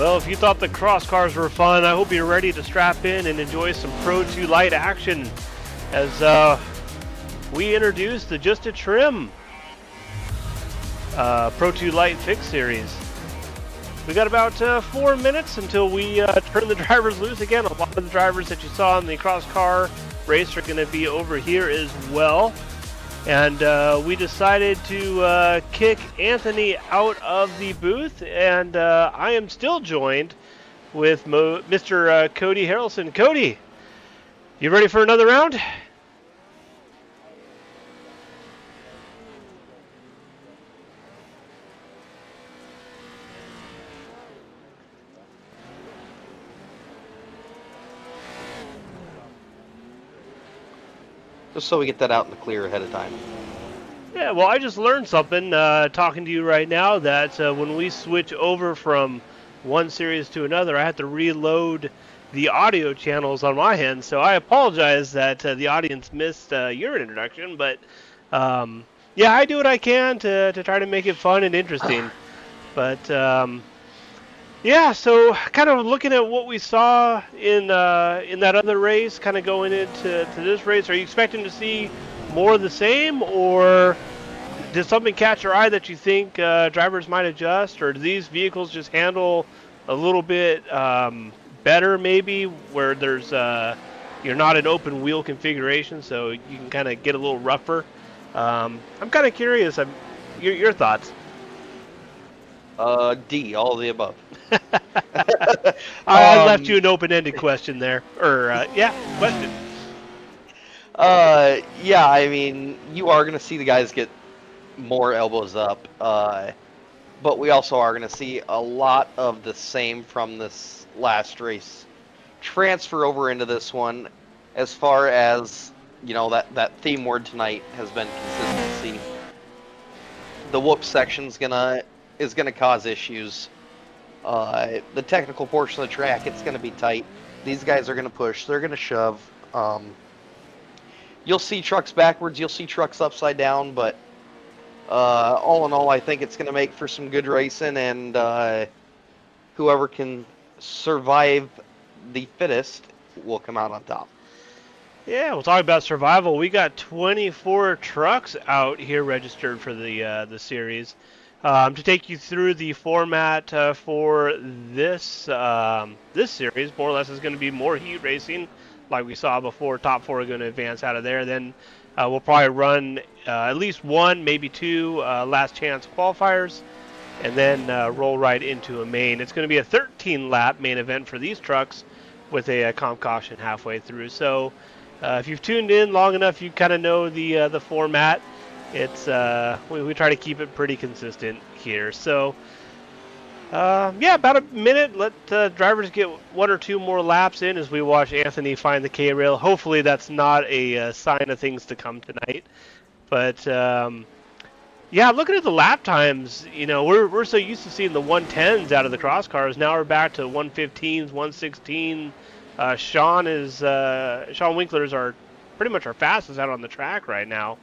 Well, if you thought the cross cars were fun, I hope you're ready to strap in and enjoy some Pro 2 Lite action as we introduce the Just a Trim Pro 2 Lite Fix Series. We got about 4 minutes until we turn the drivers loose again. A lot of the drivers that you saw in the cross car race are going to be over here as well. And we decided to kick Anthony out of the booth, and I am still joined with Mr. Cody Harrelson. Cody, you ready for another round? Just so we get that out in the clear ahead of time. Yeah, well, I just learned something talking to you right now that when we switch over from one series to another, I have to reload the audio channels on my end. So I apologize that the audience missed your introduction, but yeah, I do what I can to try to make it fun and interesting. But yeah, so kind of looking at what we saw in that other race, kind of going into this race, are you expecting to see more of the same, or did something catch your eye that you think drivers might adjust, or do these vehicles just handle a little bit better, maybe, where there's you're not an open wheel configuration, so you can kind of get a little rougher? I'm kind of curious. Your thoughts? D, all of the above. I left you an open-ended question there, or yeah, question. Yeah, I mean, you are going to see the guys get more elbows up, but we also are going to see a lot of the same from this last race transfer over into this one, as far as, you know, that theme word tonight has been consistency. The whoop section is gonna cause issues. The technical portion of the track, it's gonna be tight. These guys are gonna push. They're gonna shove. You'll see trucks backwards. You'll see trucks upside down. But all in all, I think it's gonna make for some good racing, and whoever can survive the fittest will come out on top. Yeah, we'll talk about survival. We got 24 trucks out here registered for the series. To take you through the format for this this series, more or less is going to be more heat racing, like we saw before. Top four are going to advance out of there. Then we'll probably run at least one, maybe two last chance qualifiers, and then roll right into a main. It's going to be a 13-lap main event for these trucks with a comp caution halfway through. So if you've tuned in long enough, you kind of know the format. It's we try to keep it pretty consistent here. So yeah, about a minute. Let drivers get one or two more laps in as we watch Anthony find the K-rail. Hopefully that's not a sign of things to come tonight. But yeah, looking at the lap times, you know, we're so used to seeing the 110s out of the cross cars. Now we're back to 115s, 116. Sean Winkler's are pretty much our fastest out on the track right now.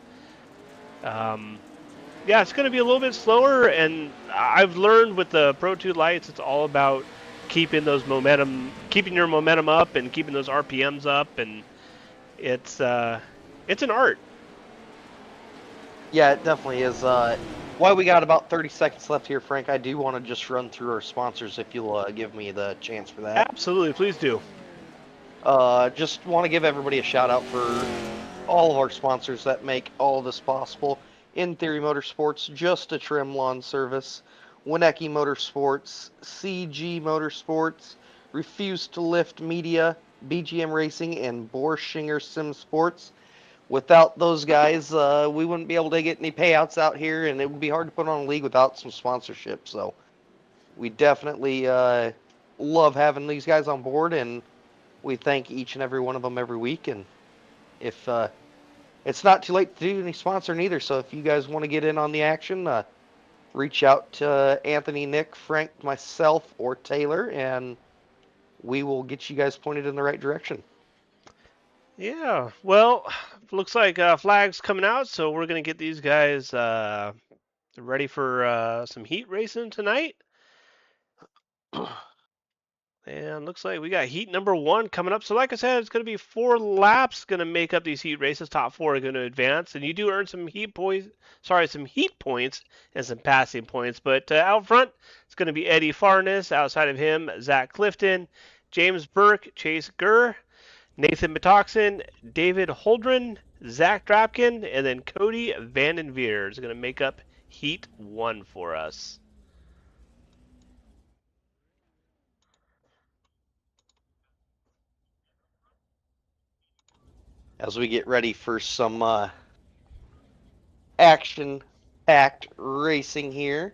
Yeah, it's going to be a little bit slower, and I've learned with the Pro 2 Lights, it's all about keeping your momentum up and keeping those RPMs up, and it's an art. Yeah, it definitely is. While we got about 30 seconds left here, Frank, I do want to just run through our sponsors if you'll give me the chance for that. Absolutely, please do. Just want to give everybody a shout out for all of our sponsors that make all of this possible. In Theory Motorsports, Just a Trim Lawn Service, Winecki Motorsports, CG Motorsports, Refuse to Lift Media, BGM Racing, and Borschinger Sim Sports. Without those guys, we wouldn't be able to get any payouts out here, and it would be hard to put on a league without some sponsorship. So we definitely love having these guys on board, and we thank each and every one of them every week. And if it's not too late to do any sponsoring either, so if you guys want to get in on the action, reach out to Anthony, Nick, Frank, myself, or Taylor, and we will get you guys pointed in the right direction. Yeah, well, looks like flag's coming out, so we're going to get these guys ready for some heat racing tonight. And looks like we got heat number 1 coming up. So like I said, it's going to be 4 laps going to make up these heat races. Top 4 are going to advance, and you do earn some heat points. Sorry, some heat points and some passing points. But out front, it's going to be Eddie Farnes. Outside of him, Zach Clifton, James Burke, Chase Gurr, Nathan Metoxen, David Holdren, Zach Drapkin, and then Cody Vandenveer is going to make up heat 1 for us. As we get ready for some action-packed racing here.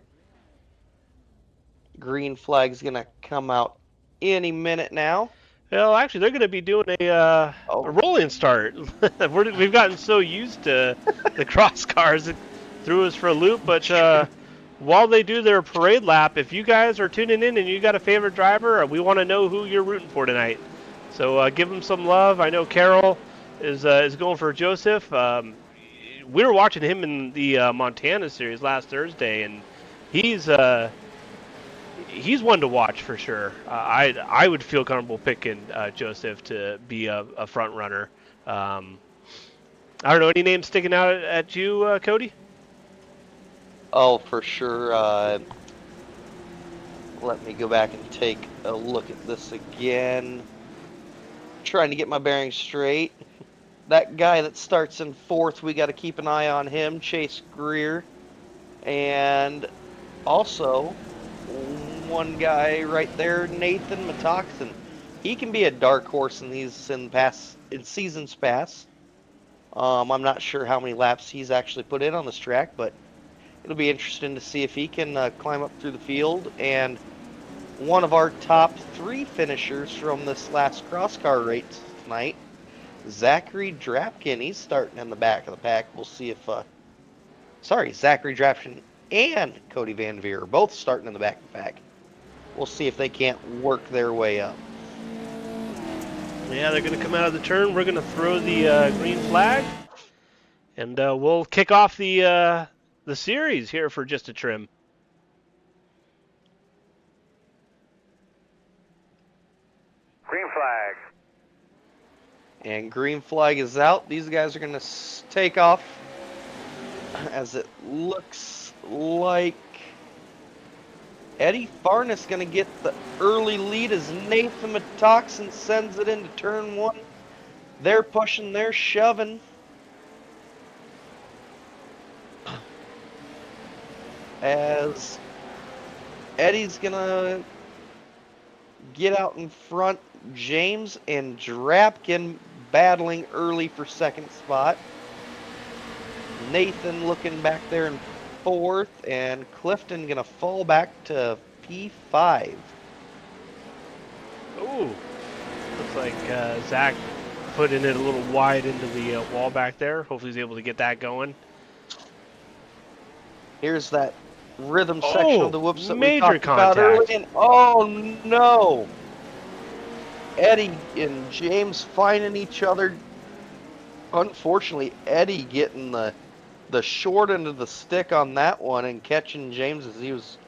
Green flag's going to come out any minute now. Well, actually, they're going to be doing a rolling start. We've gotten so used to the cross cars that threw us for a loop, but while they do their parade lap, if you guys are tuning in and you got a favorite driver, we want to know who you're rooting for tonight. So give them some love. I know Carol is going for Joseph. We were watching him in the Montana series last Thursday, and he's one to watch for sure. I would feel comfortable picking Joseph to be a front runner. I don't know, any names sticking out at you, Cody? Oh, for sure. Let me go back and take a look at this again. Trying to get my bearings straight. That guy that starts in 4th, we got to keep an eye on him, Chase Greer. And also, one guy right there, Nathan Metoxen. He can be a dark horse in seasons past. I'm not sure how many laps he's actually put in on this track, but it'll be interesting to see if he can climb up through the field. And one of our top 3 finishers from this last cross car race tonight, Zachary Drapkin, he's starting in the back of the pack. We'll see if Zachary Drapkin and Cody Vanderveer are both starting in the back of the pack. We'll see if they can't work their way up. Yeah, they're going to come out of the turn. We're going to throw the green flag, and we'll kick off the series here for Just a Trim. Green flag. And green flag is out. These guys are going to take off, as it looks like Eddie Farnes going to get the early lead as Nathan Metoxen sends it into turn 1. They're pushing, they're shoving. As Eddie's going to get out in front. James and Drapkin battling early for 2nd spot. Nathan looking back there in 4th, and Clifton gonna fall back to P5. Ooh, looks like Zach putting it a little wide into the wall back there. Hopefully he's able to get that going. Here's that rhythm section of the whoops that we talked contact. about early. And oh no! Eddie and James finding each other. Unfortunately, Eddie getting the short end of the stick on that one and catching James as he was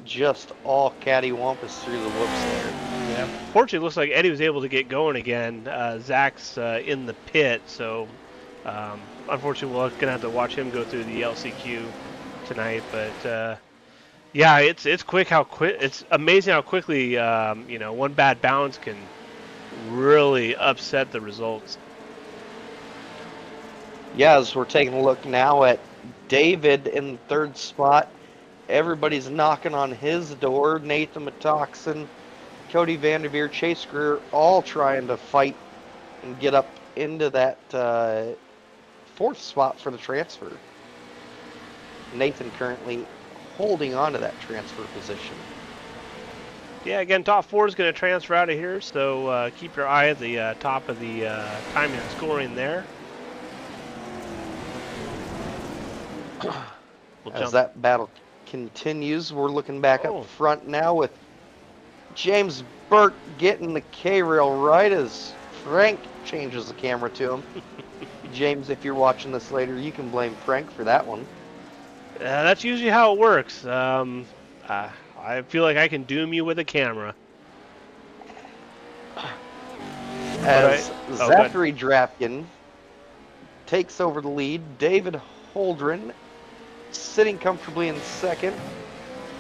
just all cattywampus through the whoops there. Yeah. Fortunately, it looks like Eddie was able to get going again. Zach's in the pit, so unfortunately we're going to have to watch him go through the LCQ tonight. But yeah, it's quick. It's amazing how quickly one bad bounce can really upset the results. Yeah, as we're taking a look now at David in 3rd spot, everybody's knocking on his door. Nathan Metoxen, Cody Vanderveer, Chase Greer, all trying to fight and get up into that 4th spot for the transfer. Nathan currently holding on to that transfer position. Yeah, again, top 4 is going to transfer out of here, so keep your eye at the top of the timing and scoring there. As that battle continues, we're looking back up front now with James Burke getting the K-rail right as Frank changes the camera to him. James, if you're watching this later, you can blame Frank for that one. That's usually how it works. I feel like I can doom you with a camera. as Oh, good. Zachary Drapkin takes over the lead. David Holdren sitting comfortably in second.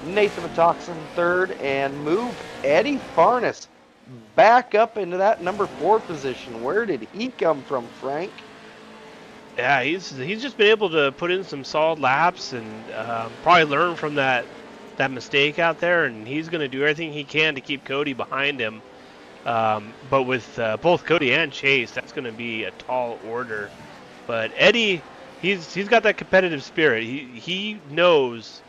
Nathan Metoxen third, and move Eddie Farnes back up into that number 4 position. Where did he come from, Frank? Yeah, he's just been able to put in some solid laps and probably learn from that mistake out there, and he's going to do everything he can to keep Cody behind him. But with both Cody and Chase, that's going to be a tall order. But Eddie, he's got that competitive spirit. He knows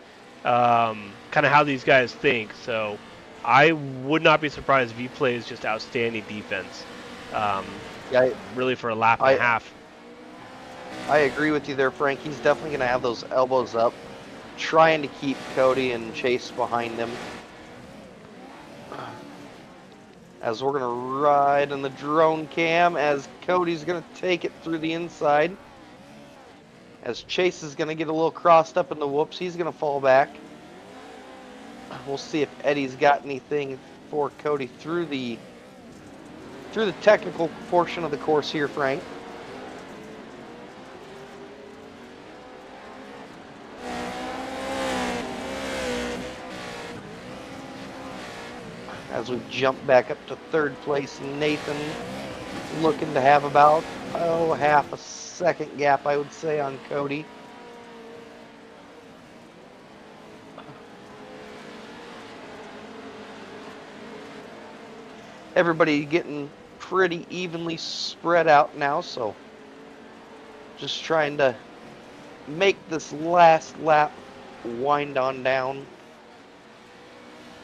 kind of how these guys think. So I would not be surprised if he plays just outstanding defense. Yeah, really for a lap and a half. I agree with you there, Frank. He's definitely going to have those elbows up, trying to keep Cody and Chase behind him. As we're going to ride in the drone cam, as Cody's going to take it through the inside. As Chase is going to get a little crossed up in the whoops, he's going to fall back. We'll see if Eddie's got anything for Cody through the technical portion of the course here, Frank. As we jump back up to third place, Nathan looking to have about, half a second gap, I would say, on Cody. Everybody getting pretty evenly spread out now, so just trying to make this last lap wind on down.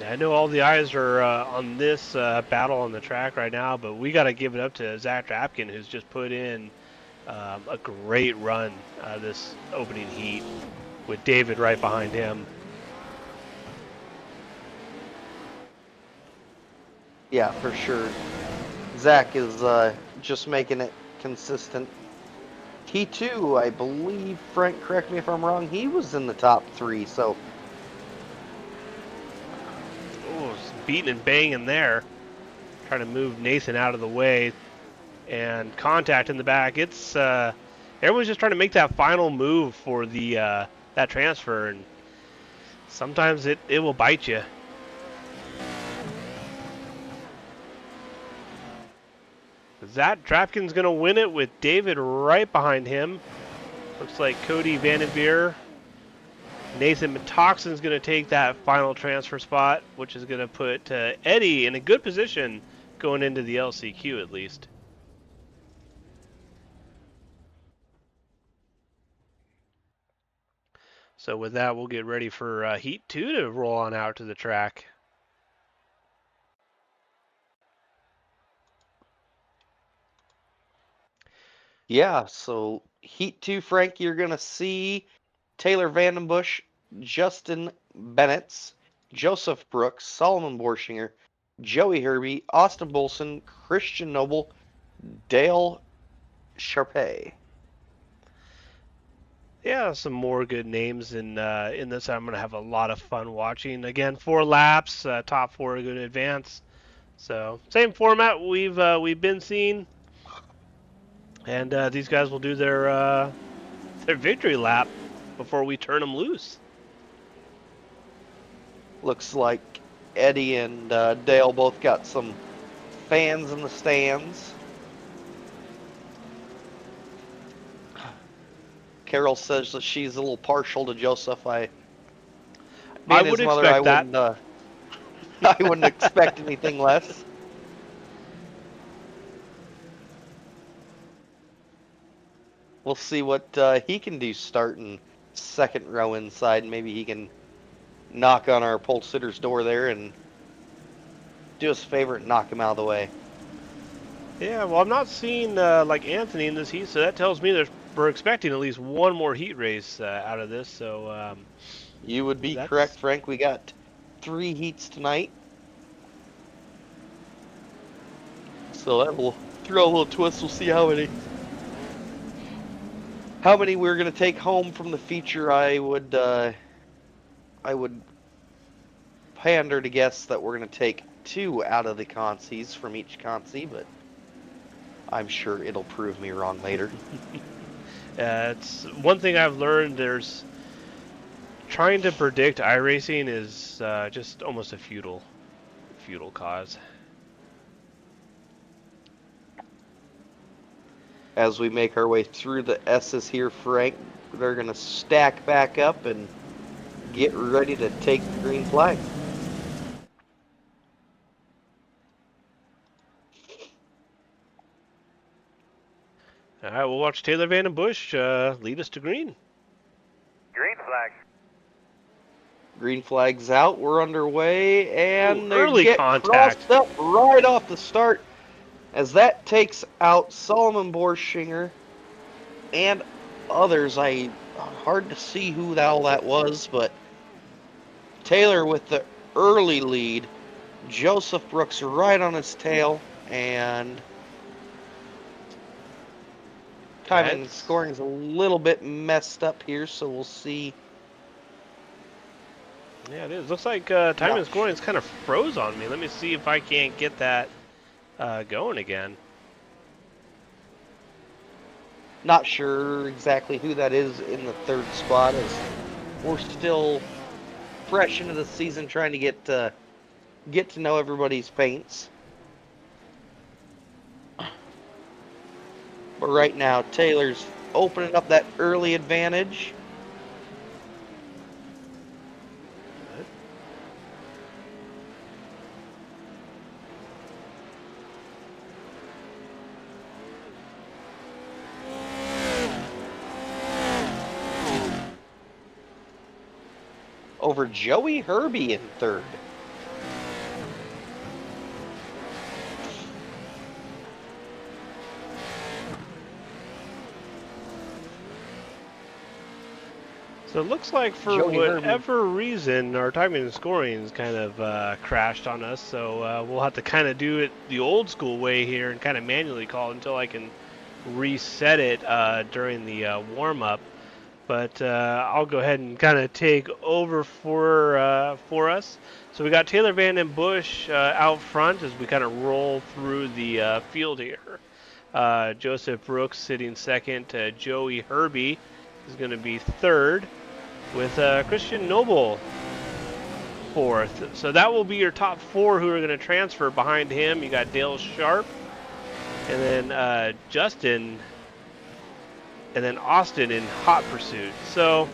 I know all the eyes are on this battle on the track right now, but we got to give it up to Zach Drapkin, who's just put in a great run this opening heat with David right behind him. Yeah, for sure. Zach is just making it consistent. T2, I believe, Frank, correct me if I'm wrong, he was in the top 3, so... Oh, beating and banging there. Trying to move Nathan out of the way. And contact in the back. It's everyone's just trying to make that final move for the that transfer, and sometimes it will bite you. Zach Drapkin's going to win it with David right behind him. Looks like Cody Vandenveer. Nathan Metoxen's going to take that final transfer spot, which is going to put Eddie in a good position going into the LCQ at least. So with that, we'll get ready for Heat 2 to roll on out to the track. Yeah, so Heat 2, Frank, you're going to see Taylor Vandenbush, Justin Bennett, Joseph Brooks, Solomon Borschinger, Joey Herbie, Austin Bolson, Christian Noble, Dale Sharpay. Yeah, some more good names in this. I'm going to have a lot of fun watching. Again, 4 laps, top 4 are going to advance. So same format we've been seeing, and these guys will do their victory lap before we turn them loose. Looks like Eddie and Dale both got some fans in the stands. Carol says that she's a little partial to Joseph. I would expect that. I wouldn't expect anything less. We'll see what he can do starting second row inside. Maybe he can knock on our pole sitter's door there and do us a favor and knock him out of the way. Yeah, well, I'm not seeing like Anthony in this heat, so that tells me we're expecting at least one more heat race out of this. So you would be correct, Frank. We got 3 heats tonight, so that will throw a little twist. We'll see how many we're gonna take home from the feature. I would pander to guess that we're gonna take 2 out of the consies from each consi, but I'm sure it'll prove me wrong later. It's one thing I've learned. There's trying to predict iRacing is just almost a futile cause. As we make our way through the S's here, Frank, they're going to stack back up and get ready to take the green flag. All right, we'll watch Taylor Van Bush lead us to green. Green flag. Green flag's out, we're underway, and Ooh, they early get contact. crossed up right off the start as that takes out Solomon Borschinger and others. Hard to see who the hell that was, but Taylor with the early lead. Joseph Brooks right on his tail, and timing and scoring is a little bit messed up here, so we'll see. Yeah, it is. Looks like timing and scoring is kind of froze on me. Let me see if I can't get that going again. Not sure exactly who that is in the third spot, as we're still fresh into the season trying to get to know everybody's paints. But right now, Taylor's opening up that early advantage. Over Joey Herbie in third. So it looks like for Joey whatever reason, our timing and scoring is kind of crashed on us. So we'll have to kind of do it the old school way here and kind of manually call until I can reset it during the warm-up. But I'll go ahead and kind of take over for us. So we got Taylor Van Bush out front as we kind of roll through the field here. Joseph Brooks sitting second. Joey Herbie is going to be third, with Christian Noble fourth. So that will be your top four who are going to transfer. Behind him, you got Dale Sharp, and then Justin, and then Austin in hot pursuit. So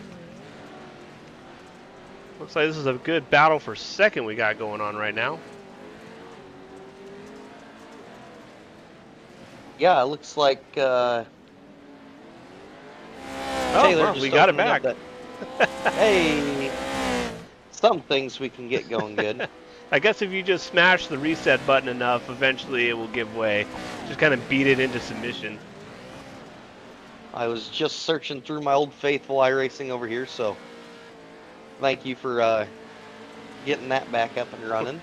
looks like this is a good battle for second we got going on right now. Yeah, it looks like Taylor just we got it back. Hey, some things we can get going good. I guess if you just smash the reset button enough, eventually it will give way. Just kind of beat it into submission. I was just searching through my old faithful iRacing over here, so thank you for getting that back up and running.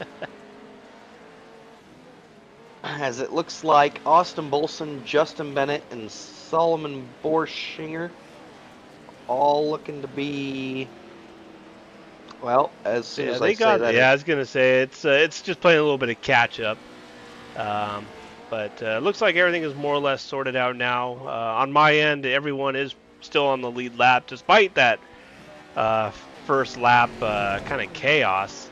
As it looks like Austin Bolson, Justin Bennett, and Solomon Borschinger all looking to be, well, as soon as I say that. Yeah, I was gonna say it's just playing a little bit of catch up, but looks like everything is more or less sorted out now. On my end, everyone is still on the lead lap, despite that first lap kind of chaos.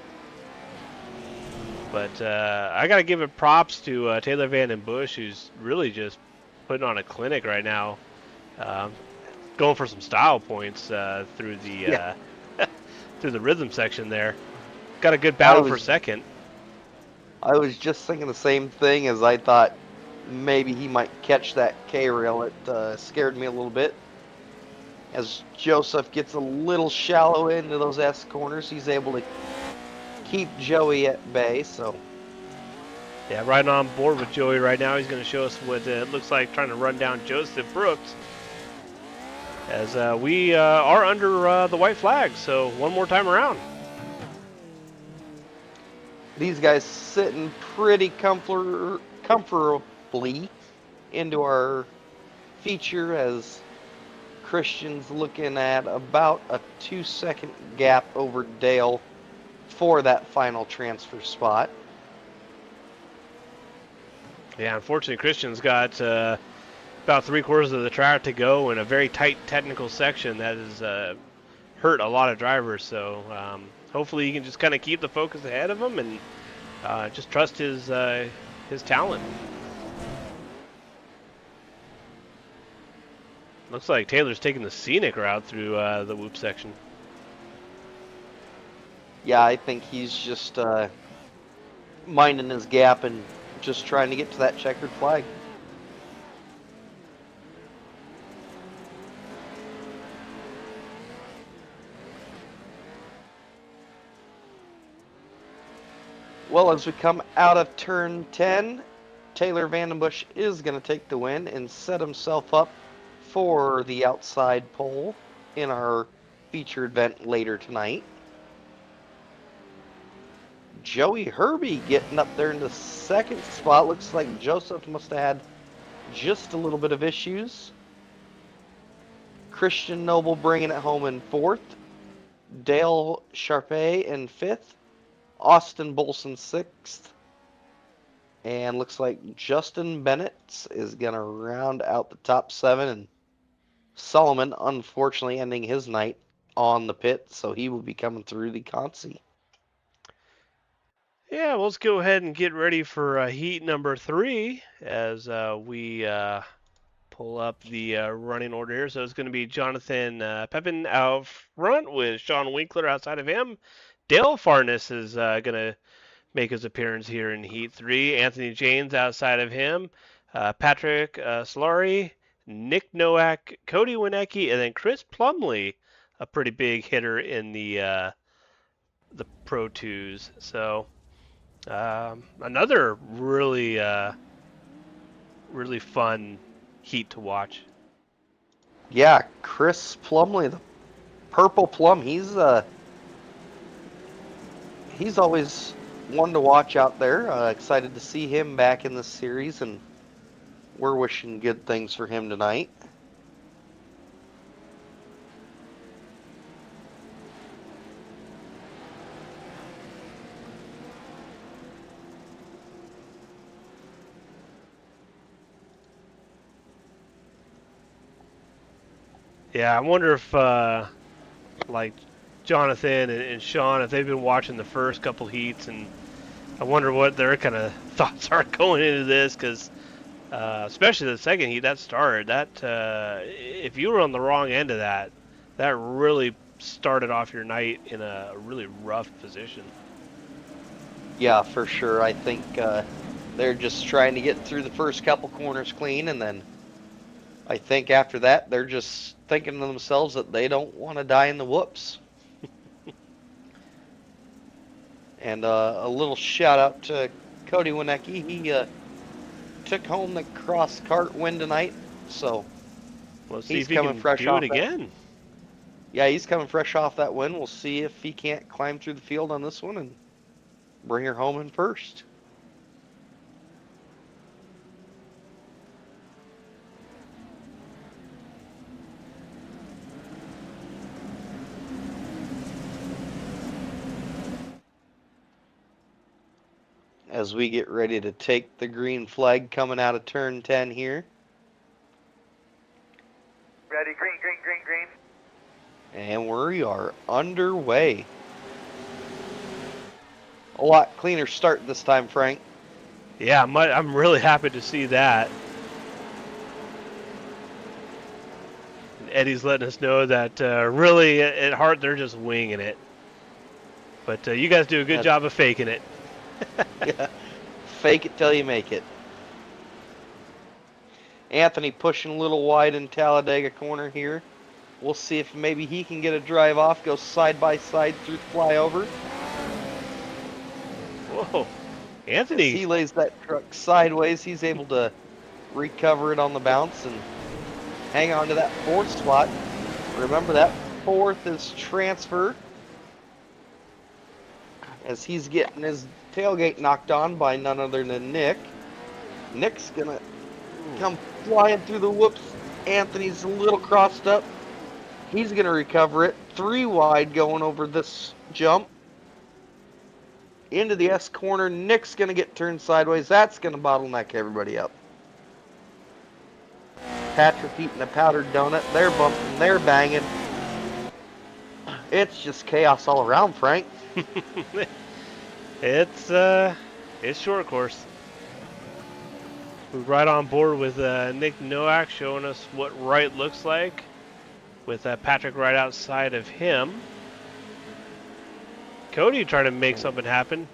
But I gotta give it props to Taylor Van Bush, who's really just putting on a clinic right now. Going for some style points through the through the rhythm section there. Got a good battle for second. I was just thinking the same thing, as I thought maybe he might catch that K-rail. It scared me a little bit. As Joseph gets a little shallow into those S corners, he's able to keep Joey at bay. So yeah, right on board with Joey right now. He's going to show us what it looks like trying to run down Joseph Brooks. As we are under the white flag, so one more time around. These guys sitting pretty comfortably into our feature, as Christian's looking at about a 2-second gap over Dale for that final transfer spot. Yeah, unfortunately, Christian's got about 3/4 of the track to go in a very tight technical section that has hurt a lot of drivers. So hopefully he can just kind of keep the focus ahead of him and just trust his talent. Looks like Taylor's taking the scenic route through the whoop section. Yeah, I think he's just minding his gap and just trying to get to that checkered flag. Well, as we come out of turn 10, Taylor Vandenbush is going to take the win and set himself up for the outside pole in our feature event later tonight. Joey Herbie getting up there in the second spot. Looks like Joseph must have had just a little bit of issues. Christian Noble bringing it home in fourth. Dale Sharpay in fifth. Austin Bolson sixth. And looks like Justin Bennett is going to round out the top 7. And Solomon, unfortunately, ending his night on the pit, so he will be coming through the Consi. Yeah, well, let's go ahead and get ready for heat number 3 as we pull up the running order here. So it's going to be Jonathan Pepin out front with Sean Winkler outside of him. Dale Farnes is going to make his appearance here in Heat 3. Anthony James outside of him. Patrick Solari, Nick Nowak, Cody Winecki, and then Chris Plumley, a pretty big hitter in the Pro 2s. So another really really fun heat to watch. Yeah, Chris Plumley, the purple plum, he's always one to watch out there. Excited to see him back in the series, and we're wishing good things for him tonight. Yeah, I wonder if like Jonathan and Sean, if they've been watching the first couple heats, and I wonder what their kind of thoughts are going into this, because especially the second heat, that start, that if you were on the wrong end of that, that really started off your night in a really rough position. Yeah, for sure. I think they're just trying to get through the first couple corners clean, and then I think after that, they're just thinking to themselves that they don't want to die in the whoops. And a little shout out to Cody Winecki. He took home the cross kart win tonight, so Let's see he's if he coming can fresh do off it again. Yeah, he's coming fresh off that win. We'll see if he can't climb through the field on this one and bring her home in first. As we get ready to take the green flag coming out of turn 10 here. Ready, green, green, green, green. And we are underway. A lot cleaner start this time, Frank. Yeah, I'm really happy to see that. And Eddie's letting us know that really at heart they're just winging it. But you guys do a good job of faking it. Yeah, fake it till you make it. Anthony pushing a little wide in Talladega corner here. We'll see if maybe he can get a drive off, go side by side through the flyover. Whoa, Anthony. As he lays that truck sideways, he's able to recover it on the bounce and hang on to that fourth spot. Remember, that fourth is transfer, as he's getting his tailgate knocked on by none other than Nick. Nick's gonna come flying through the whoops. Anthony's a little crossed up. He's gonna recover it. 3 wide going over this jump. into the S corner. Nick's going to get turned sideways. That's going to bottleneck everybody up. Patrick eating a powdered donut. They're bumping. They're banging. It's just chaos all around, Frank. It's short course. We're right on board with Nick Nowak showing us what right looks like, with Patrick right outside of him. Cody trying to make something happen.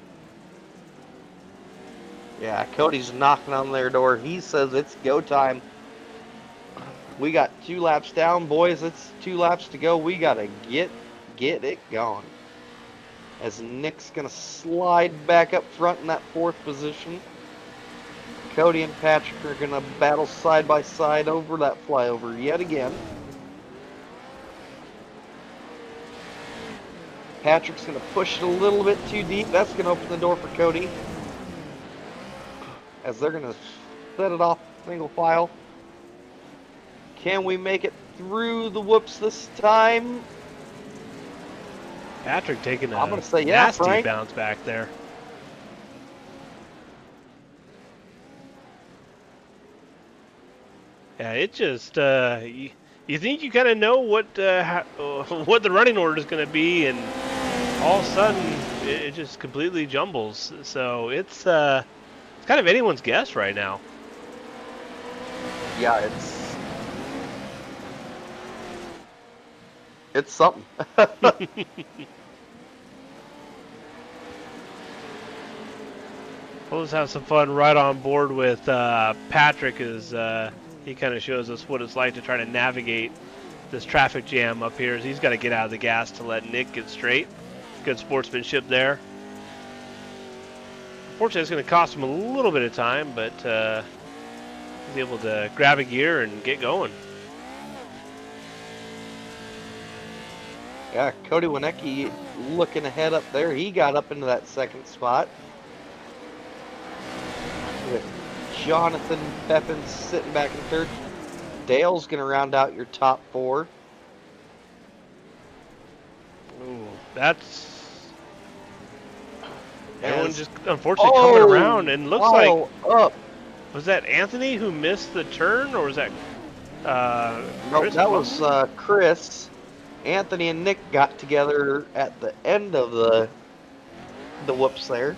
Yeah, Cody's knocking on their door. He says it's go time. We got 2 laps down, boys. It's 2 laps to go. We got to get it going. As Nick's going to slide back up front in that 4th position. Cody and Patrick are going to battle side by side over that flyover yet again. Patrick's going to push it a little bit too deep. That's going to open the door for Cody. As they're going to set it off single file. Can we make it through the whoops this time? Patrick taking a I'm gonna say yeah, nasty Frank. bounce back there. Yeah, it just you think you kind of know what what the running order is going to be, and all of a sudden it just completely jumbles. So it's kind of anyone's guess right now. Yeah, it's something. We'll just have some fun right on board with Patrick as he kind of shows us what it's like to try to navigate this traffic jam up here. As he's got to get out of the gas to let Nick get straight. Good sportsmanship there. Unfortunately, it's going to cost him a little bit of time, but he's able to grab a gear and get going. Yeah, Cody Winecki looking ahead up there. He got up into that 2nd spot. With Jonathan Pepin sitting back in 3rd. Dale's going to round out your top 4. Ooh, that's... Everyone As- just unfortunately coming Oh, around, and looks pile like... up. Was that Anthony who missed the turn, or was that No, Chris that was Chris. Anthony and Nick got together at the end of the whoops there.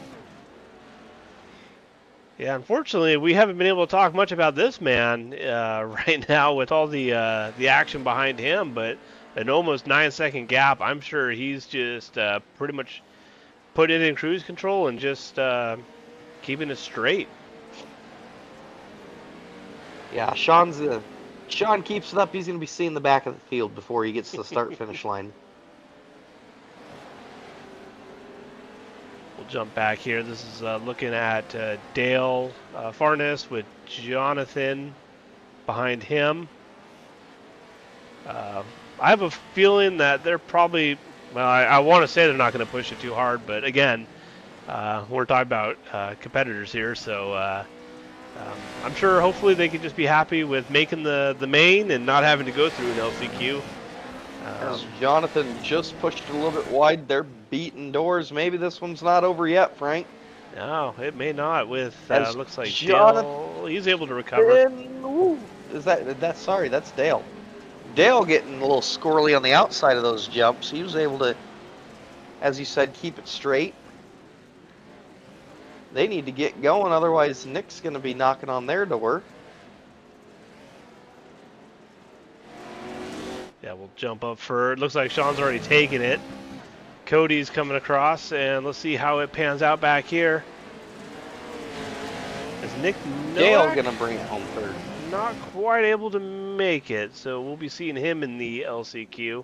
Yeah, unfortunately, we haven't been able to talk much about this man right now with all the action behind him, but an almost 9-second gap. I'm sure he's just pretty much put it in cruise control and just keeping it straight. Yeah, Sean keeps it up. He's going to be seeing the back of the field before he gets to the start-finish line. We'll jump back here. This is looking at Dale Farnes with Jonathan behind him. I have a feeling that they're probably, well, I want to say they're not going to push it too hard, but again, we're talking about competitors here, so I'm sure hopefully they can just be happy with making the main and not having to go through an LCQ. As Jonathan just pushed it a little bit wide, they're beating doors. Maybe this one's not over yet, Frank. No, it may not. With As looks like Jonathan- Dale, he's able to recover. Ooh, that's Dale. Dale getting a little squirrely on the outside of those jumps. He was able to, as you said, keep it straight. They need to get going, otherwise Nick's going to be knocking on their door. Yeah, we'll jump up for it. Looks like Sean's already taken it. Cody's coming across, and let's see how it pans out back here. Is Nick Dale Nowak going to bring it home third. not quite able to make it, so we'll be seeing him in the LCQ.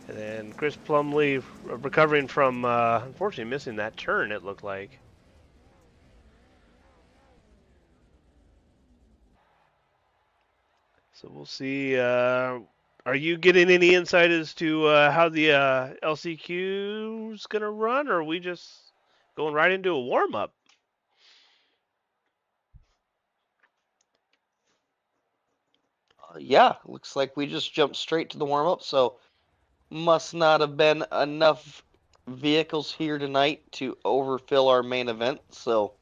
And then Chris Plumley recovering from, unfortunately, missing that turn, it looked like. So we'll see. Are you getting any insight as to how the LCQ's going to run, or are we just going right into a warm-up? Yeah, looks like we just jumped straight to the warm-up, so must not have been enough vehicles here tonight to overfill our main event, so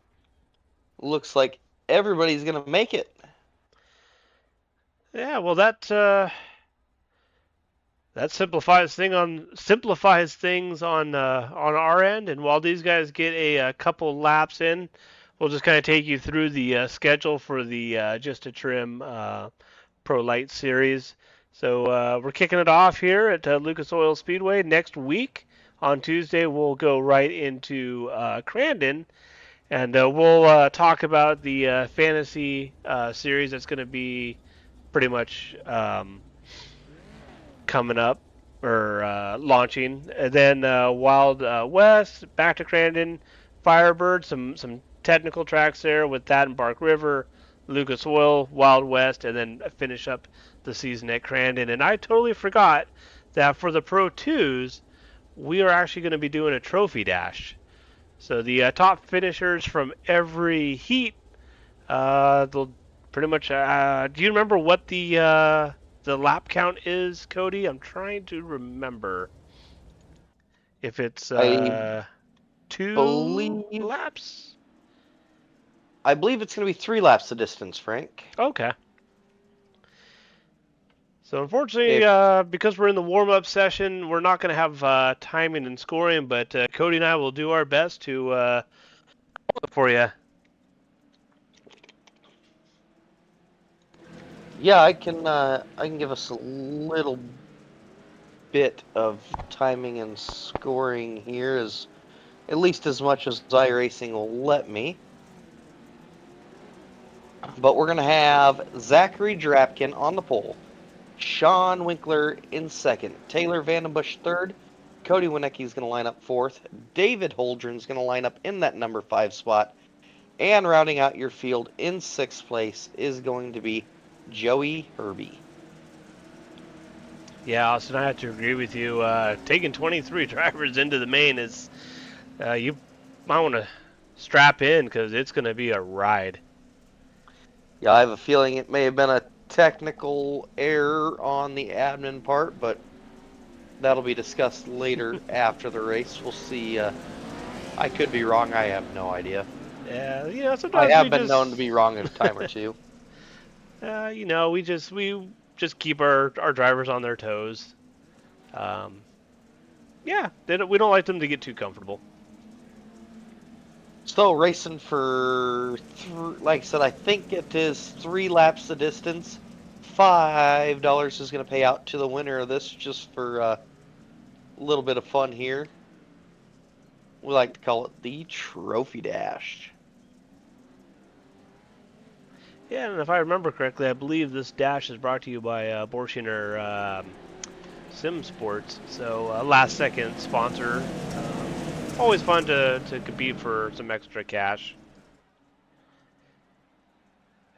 looks like everybody's gonna make it. Yeah, well that simplifies things on our end, and while these guys get a couple laps in, we'll just kind of take you through the schedule for the Just a Trim Pro Lite series. So we're kicking it off here at Lucas Oil Speedway next week. On Tuesday, we'll go right into Crandon, and we'll talk about the fantasy series that's going to be pretty much coming up or launching. And then Wild West, back to Crandon, Firebird, some technical tracks there with that and Bark River, Lucas Oil, Wild West, and then finish up the season at Crandon. And I totally forgot that for the Pro 2s, we are actually going to be doing a trophy dash. So the top finishers from every heat, they'll pretty much. Do you remember what the lap count is, Cody? I'm trying to remember if it's I 2 believe laps. I believe it's gonna be 3 laps the distance, Frank. Okay. So unfortunately, If because we're in the warm-up session, we're not going to have timing and scoring, but Cody and I will do our best to for you. Yeah, I can give us a little bit of timing and scoring here, as at least as much as iRacing will let me. But we're gonna have Zachary Drapkin on the pole, Sean Winkler in second, Taylor Vandenbush third, Cody Winecki's gonna line up fourth, David Holdren's gonna line up in that number 5 spot, and rounding out your field in 6th place is going to be Joey Herbie. Yeah, Austin, I have to agree with you. Taking 23 drivers into the main is, you might want to strap in because it's going to be a ride. Yeah, I have a feeling it may have been a technical error on the admin part, but that'll be discussed later after the race. We'll see. I could be wrong. I have no idea. Yeah, sometimes I have we been just, known to be wrong a time or two. we just keep our drivers on their toes. Yeah, we don't like them to get too comfortable. So racing for, like I said, I think it is 3 laps the distance. $5 is going to pay out to the winner of this, just for a little bit of fun here. We like to call it the Trophy Dash. Yeah, and if I remember correctly, I believe this dash is brought to you by Borshiner Sim Sports. So last second sponsor. Always fun to compete for some extra cash.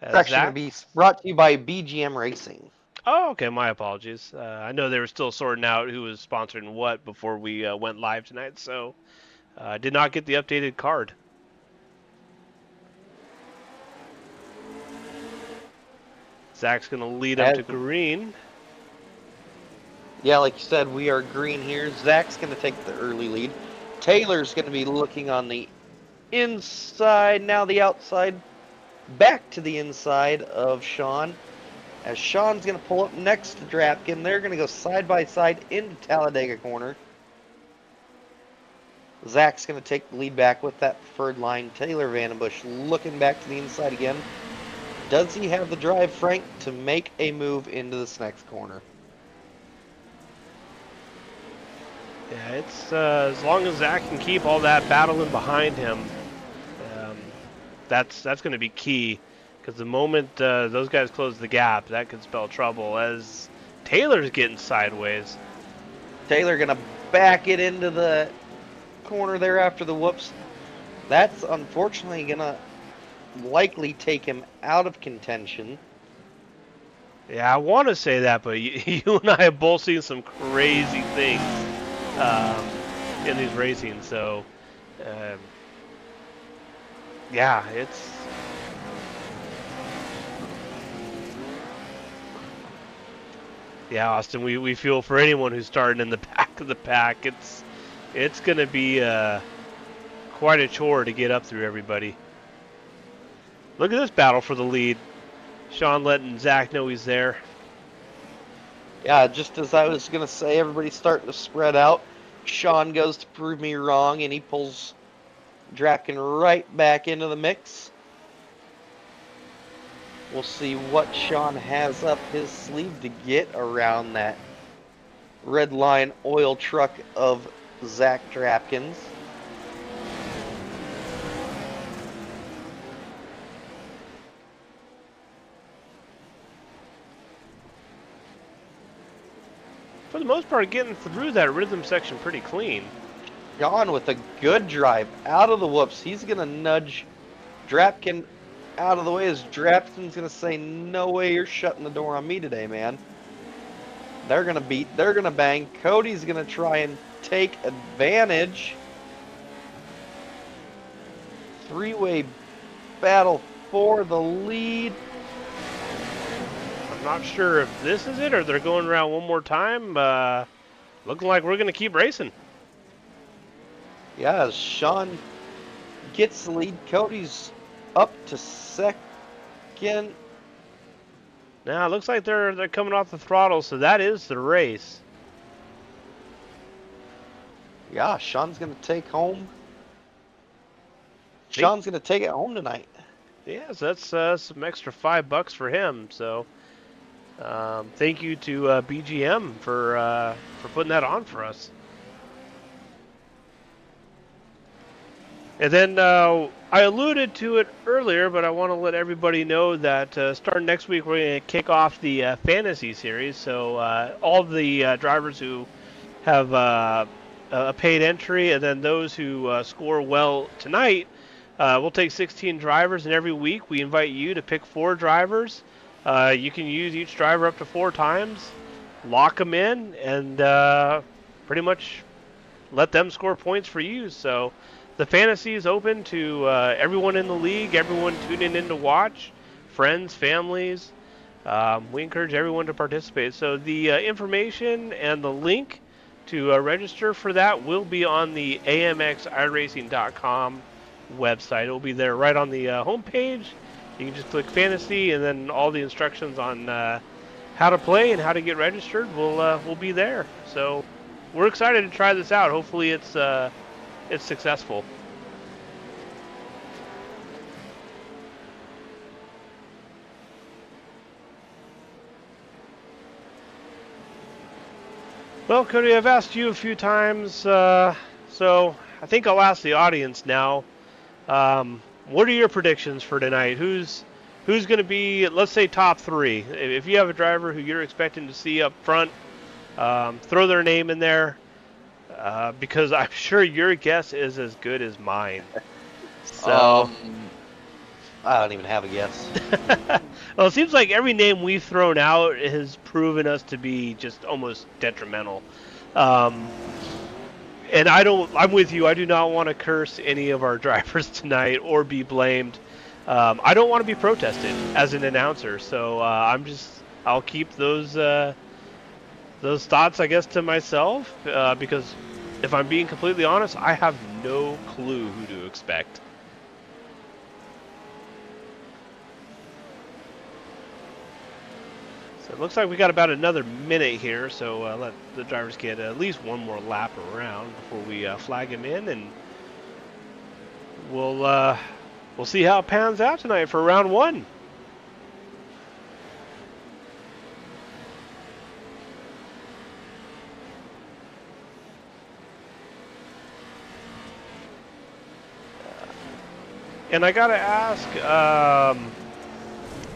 It's actually going to be brought to you by BGM Racing. Oh, okay. My apologies. I know they were still sorting out who was sponsoring what before we went live tonight, so I did not get the updated card. Zach's going to lead up to green. Yeah, like you said, we are green here. Zach's going to take the early lead. Taylor's going to be looking on the inside, now the outside, back to the inside of Sean. As Sean's going to pull up next to Drapkin. They're going to go side by side into Talladega corner. Zach's going to take the lead back with that preferred line. Taylor Vandenbush looking back to the inside again. Does he have the drive, Frank, to make a move into this next corner? Yeah, it's as long as Zach can keep all that battling behind him, that's going to be key. Because the moment those guys close the gap, that could spell trouble. As Taylor's getting sideways. Taylor gonna back it into the corner there after the whoops. That's unfortunately gonna likely take him out of contention. Yeah, I want to say that, but you and I have both seen some crazy things in these racing. So, yeah, it's... Yeah, Austin, we feel for anyone who's starting in the back of the pack. It's It's going to be quite a chore to get up through everybody. Look at this battle for the lead. Sean letting Zach know he's there. Yeah, just as I was going to say, everybody's starting to spread out. Sean goes to prove me wrong, and he pulls Draken right back into the mix. We'll see what Sean has up his sleeve to get around that red line oil truck of Zach Drapkins. For the most part, getting through that rhythm section pretty clean. Sean with a good drive out of the whoops. He's going to nudge Drapkin out of the way as Drapkin's going to say, no way you're shutting the door on me today, man. They're going to bang. Cody's going to try and take advantage. Three-way battle for the lead. I'm not sure if this is it or they're going around one more time. Looking like we're going to keep racing. Yeah, as Sean gets the lead, Cody's up to second. Now it looks like they're coming off the throttle, so that is the race. Yeah, Sean's going to take home. Sean's going to take it home tonight. Yeah, so that's some extra $5 for him. So thank you to BGM for putting that on for us. And then I alluded to it earlier, but I want to let everybody know that starting next week, we're going to kick off the fantasy series. So all of the drivers who have a paid entry, and then those who score well tonight, we'll take 16 drivers, and every week we invite you to pick 4 drivers. You can use each driver up to 4 times, lock them in, and pretty much let them score points for you. So the fantasy is open to everyone in the league, everyone tuning in to watch, friends, families. We encourage everyone to participate. So the information and the link to register for that will be on the amxiracing.com website. It will be there right on the homepage. You can just click fantasy, and then all the instructions on how to play and how to get registered will be there. So we're excited to try this out. Hopefully it's successful. Well, Cody, I've asked you a few times, so I think I'll ask the audience now. What are your predictions for tonight? Who's going to be, let's say, top 3? If you have a driver who you're expecting to see up front, throw their name in there. Because I'm sure your guess is as good as mine. So I don't even have a guess. Well, it seems like every name we've thrown out has proven us to be just almost detrimental. And I'm with you. I do not want to curse any of our drivers tonight or be blamed. I don't want to be protested as an announcer, so I'll keep those thoughts, I guess, to myself, because if I'm being completely honest, I have no clue who to expect. So it looks like we got about another minute here, so let the drivers get at least one more lap around before we flag him in, and we'll see how it pans out tonight for round 1. And I gotta ask,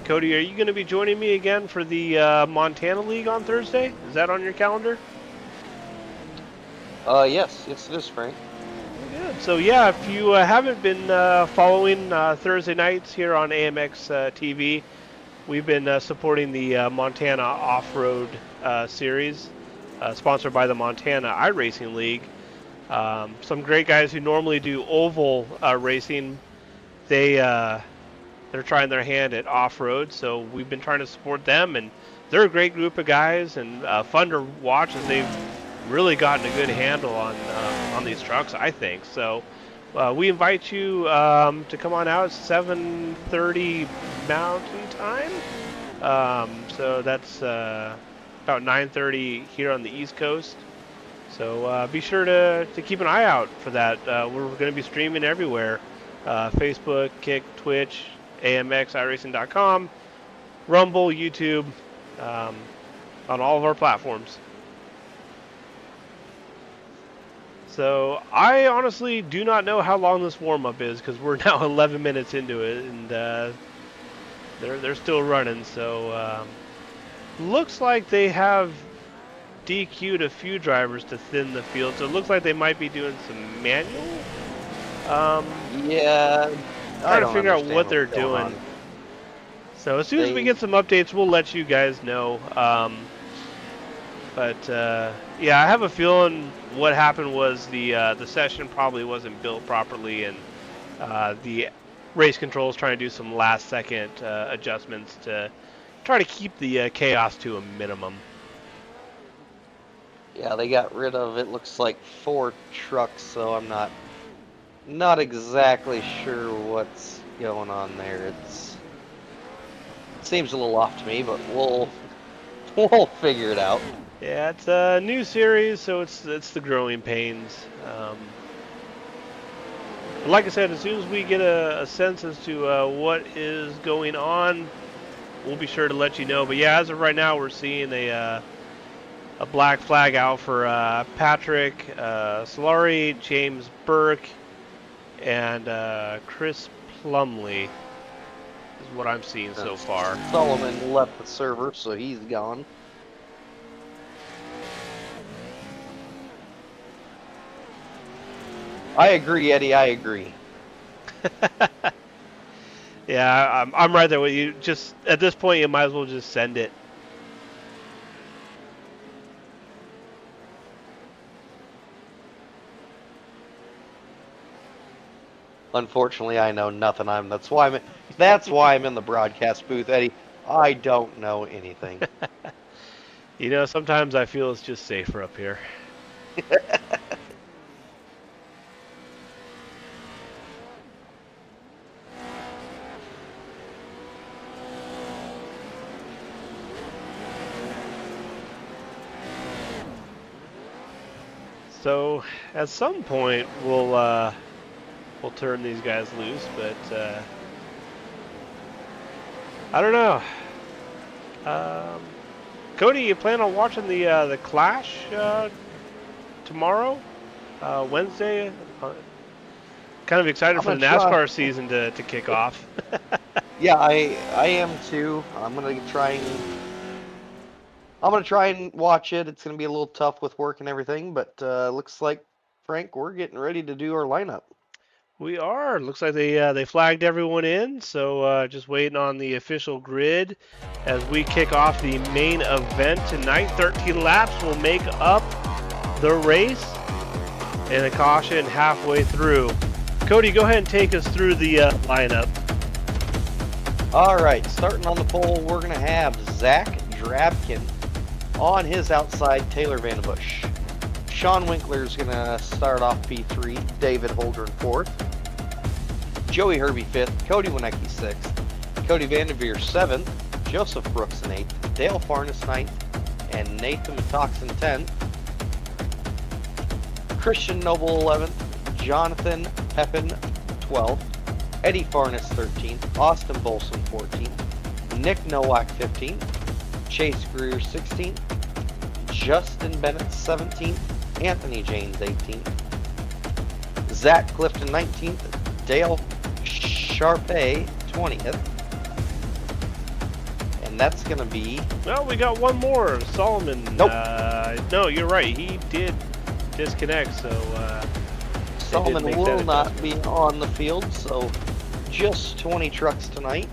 Cody, are you going to be joining me again for the Montana League on Thursday? Is that on your calendar? Yes it is, Frank. Good. So yeah, if you haven't been following Thursday nights here on AMX TV, we've been supporting the Montana Off-Road Series, sponsored by the Montana iRacing League. Some great guys who normally do oval racing. They're trying their hand at off-road, so we've been trying to support them, and they're a great group of guys and fun to watch as they've really gotten a good handle on these trucks, I think. So we invite you to come on out at 7:30 Mountain Time. So that's about 9:30 here on the East Coast. So be sure to keep an eye out for that. We're going to be streaming everywhere. Facebook, Kick, Twitch, AMX, iRacing.com, Rumble, YouTube, on all of our platforms. So I honestly do not know how long this warm-up is because we're now 11 minutes into it, and they're still running. So looks like they have DQ'd a few drivers to thin the field. So it looks like they might be doing some manual. Yeah, Trying to figure out what they're doing. So as soon as we get some updates, we'll let you guys know. Yeah, I have a feeling what happened was the session probably wasn't built properly, and the race control is trying to do some last-second adjustments to try to keep the chaos to a minimum. Yeah, they got rid of, it looks like 4 trucks, so I'm not exactly sure what's going on there. It seems a little off to me, but we'll figure it out. Yeah, it's a new series, so it's the growing pains. Like I said, as soon as we get a sense as to what is going on, we'll be sure to let you know. But yeah, as of right now, we're seeing a black flag out for Patrick Solari, James Burke, and Chris Plumley is what I'm seeing so far. Solomon left the server, so he's gone. I agree, Eddie. I agree. Yeah, I'm right there with you. Just at this point, you might as well just send it. Unfortunately, I know nothing. That's why I'm in the broadcast booth, Eddie. I don't know anything. You know, sometimes I feel it's just safer up here. So at some point we'll turn these guys loose, but I don't know. Cody, you plan on watching the Clash tomorrow, Wednesday? Kind of excited for the NASCAR season to kick off. Yeah, I am too. I'm gonna try and watch it. It's gonna be a little tough with work and everything, but looks like, Frank, we're getting ready to do our lineup. We are. Looks like they flagged everyone in, so just waiting on the official grid as we kick off the main event tonight. 13 laps will make up the race, and a caution halfway through. Cody, go ahead and take us through the lineup. All right, starting on the pole, we're gonna have Zach Drabkin. On his outside, Taylor Vandenbush. Sean Winkler's going to start off P3, David Holdren 4th, Joey Herbie 5th, Cody Winecki 6th, Cody Vanderveer 7th, Joseph Brooks in 8th, Dale Farnes 9th, and Nathan Metoxen 10th, Christian Noble 11th, Jonathan Pepin 12th, Eddie Farnes 13th, Austin Bolson 14th, Nick Nowak 15th, Chase Greer 16th, Justin Bennett 17th, Anthony James 18th, Zach Clifton 19th, Dale Sharpay 20th, and that's going to be... Well, we got one more, Solomon. Nope. No, you're right, he did disconnect, so... Solomon will not be on the field, so just 20 trucks tonight.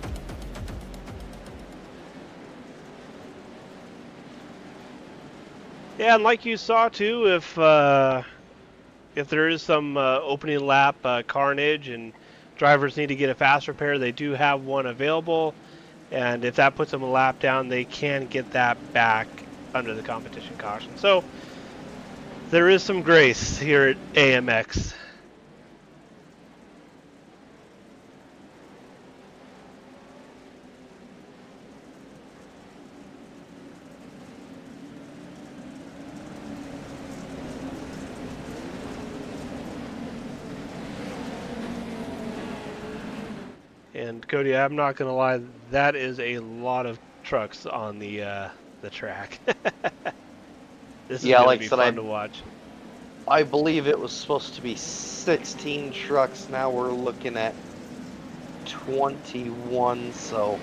Yeah, and like you saw too, if there is some opening lap carnage and drivers need to get a fast repair, they do have one available, and if that puts them a lap down, they can get that back under the competition caution. So There is some grace here at AMX. And Cody, I'm not gonna lie, that is a lot of trucks on the track. This is Yeah, gonna like I be said, fun to watch. I believe it was supposed to be 16 trucks. Now we're looking at 21. So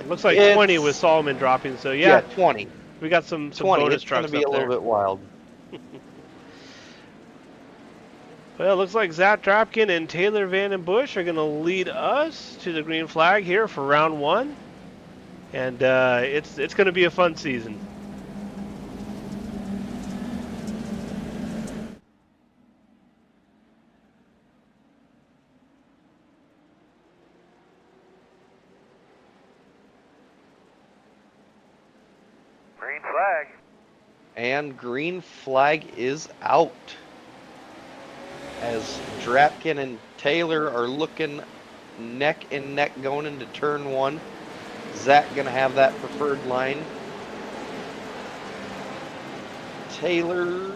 Looks like 20 with it's Solomon dropping. So yeah, yeah, 20. we got some 20. bonus It's going to trucks be up a little there. bit wild. Well, it looks like Zach Dropkin and Taylor Vandenbush are going to lead us to the green flag here for round 1. And it's going to be a fun season. Green flag. And green flag is out. As Drapkin and Taylor are looking neck and neck going into turn 1. Zach going to have that preferred line. Taylor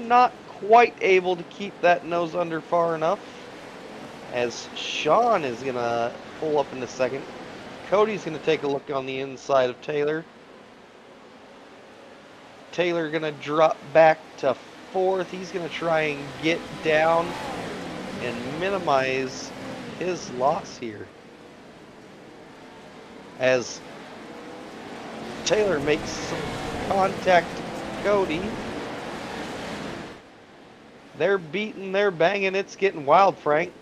not quite able to keep that nose under far enough. As Sean is going to pull up in a second. Cody's going to take a look on the inside of Taylor. Taylor going to drop back to 4th. He's going to try and get down and minimize his loss here. As Taylor makes some contact to Cody. They're beating, they're banging, it's getting wild, Frank.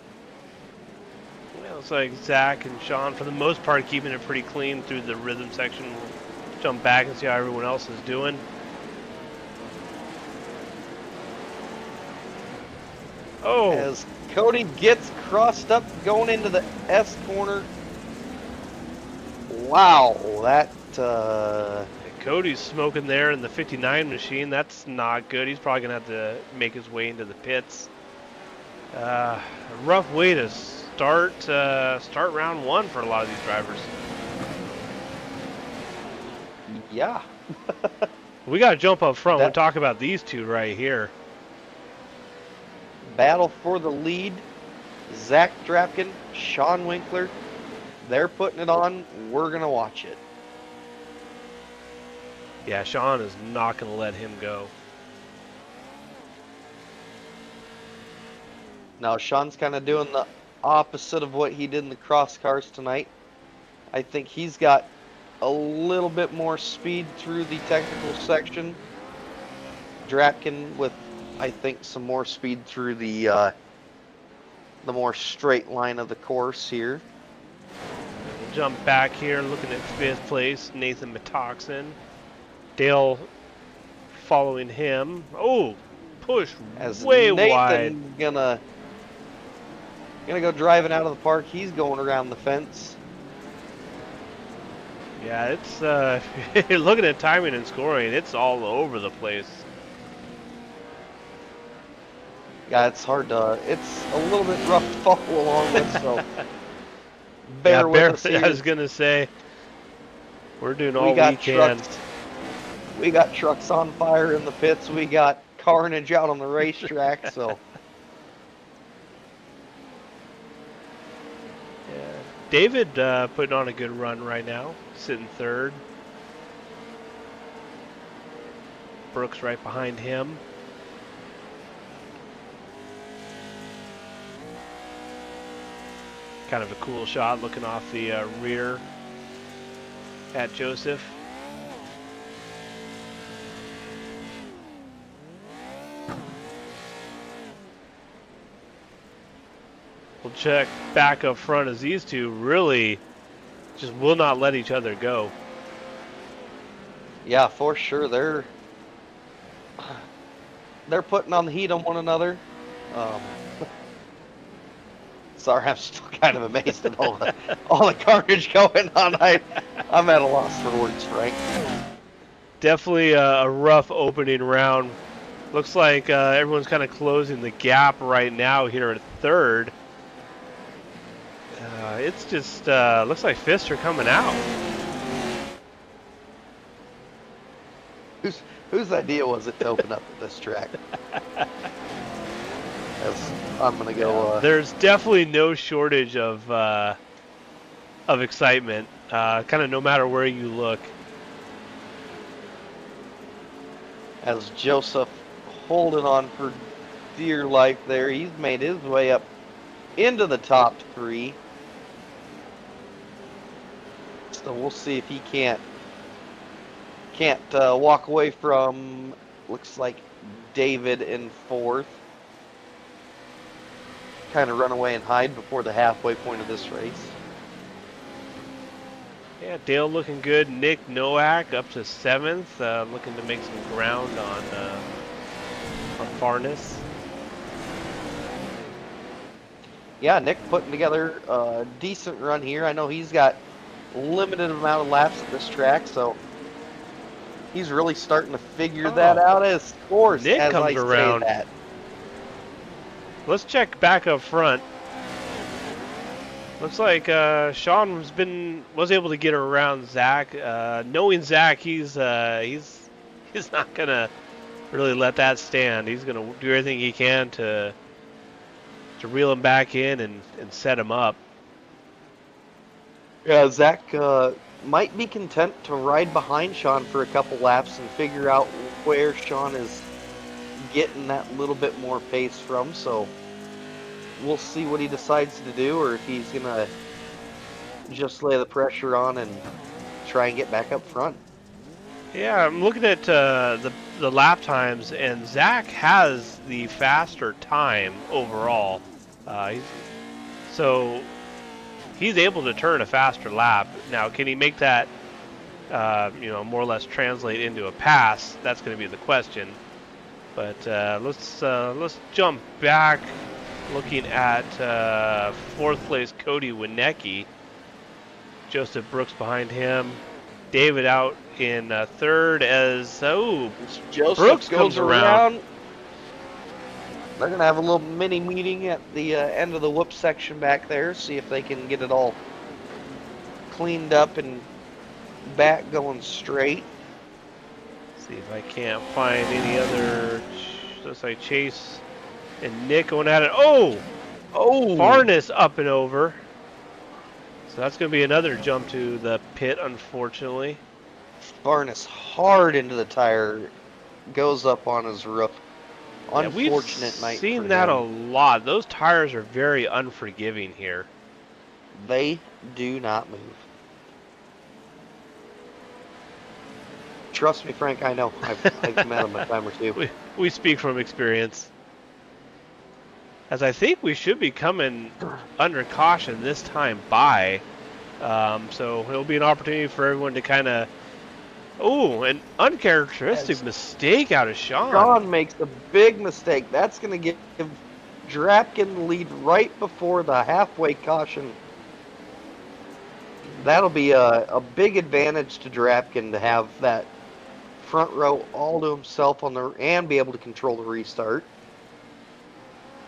Well, it's like Zach and Sean, for the most part, keeping it pretty clean through the rhythm section. We'll jump back and see how everyone else is doing. Oh! As Cody gets crossed up going into the S corner. Wow, that Cody's smoking there in the 59 machine. That's not good. He's probably going to have to make his way into the pits. A rough way to start round 1 for a lot of these drivers. yeah. We got to jump up front. We'll That- talk about these two right here. Battle for the lead. Zach Drapkin, Sean Winkler. They're putting it on. We're going to watch it. Yeah, Sean is not going to let him go. Now, Sean's kind of doing the opposite of what he did in the cross cars tonight. I think he's got a little bit more speed through the technical section. Drapkin with, I think, some more speed through the more straight line of the course here. We'll jump back here, looking at 5th place, Nathan Metoxen. Dale following him. Oh, push As way Nathan wide. gonna go driving out of the park. He's going around the fence. Yeah, it's if you're looking at timing and scoring, it's all over the place. Yeah, it's hard to. It's a little bit rough to follow along with. So bear with us here. I was gonna say, we're doing all we we got can. trucks. We got trucks on fire in the pits. We got carnage out on the racetrack. So Yeah. David putting on a good run right now, sitting 3rd. Brooks right behind him. Kind of a cool shot looking off the rear at Joseph. We'll check back up front as these two really just will not let each other go. yeah, for sure they're putting on the heat on one another. Sorry, I'm still kind of amazed at all the carnage going on. I'm at a loss for words, Frank. definitely a rough opening round. Looks like everyone's kind of closing the gap right now here at third. It's just looks like fists are coming out. Whose idea was it to open up this track? I'm gonna go. There's definitely no shortage of excitement, kind of no matter where you look. As Joseph holding on for dear life there, he's made his way up into the top 3. So we'll see if he can't walk away from, looks like, David in 4th. Kind of run away and hide before the halfway point of this race. Yeah, Dale looking good. Nick Nowak up to 7th, looking to make some ground on Farnes. Yeah, Nick putting together a decent run here. I know he's got limited amount of laps at this track, so he's really starting to figure that out as course. Nick as comes I around. Say that. Let's check back up front. Looks like Sean was able to get around Zach. Knowing Zach, he's not gonna really let that stand. He's gonna do everything he can to reel him back in and set him up. Yeah, Zach might be content to ride behind Sean for a couple laps and figure out where Sean is getting that little bit more pace from. So we'll see what he decides to do, or if he's gonna just lay the pressure on and try and get back up front. Yeah, I'm looking at the lap times, and Zach has the faster time overall. So he's able to turn a faster lap. Now, can he make that, more or less translate into a pass? That's going to be the question. But let's jump back, looking at 4th place Cody Winecki. Joseph Brooks behind him. David out in 3rd as Joseph Brooks goes comes around. They're going to have a little mini meeting at the end of the whoop section back there, see if they can get it all cleaned up and back going straight. See if I can't find any other. Looks like Chase and Nick going at it. Oh! Farnes up and over. So that's going to be another jump to the pit, unfortunately. Farnes hard into the tire, goes up on his roof. Unfortunate night. We've seen that a lot. Those tires are very unforgiving here. They do not move. Trust me, Frank, I know. I've met them a time or two. We speak from experience. As I think we should be coming under caution this time by. So it'll be an opportunity for everyone to kind of... Oh, an uncharacteristic mistake out of Sean. Sean makes a big mistake. That's going to give Drapkin the lead right before the halfway caution. That'll be a big advantage to Drapkin to have that front row all to himself and be able to control the restart.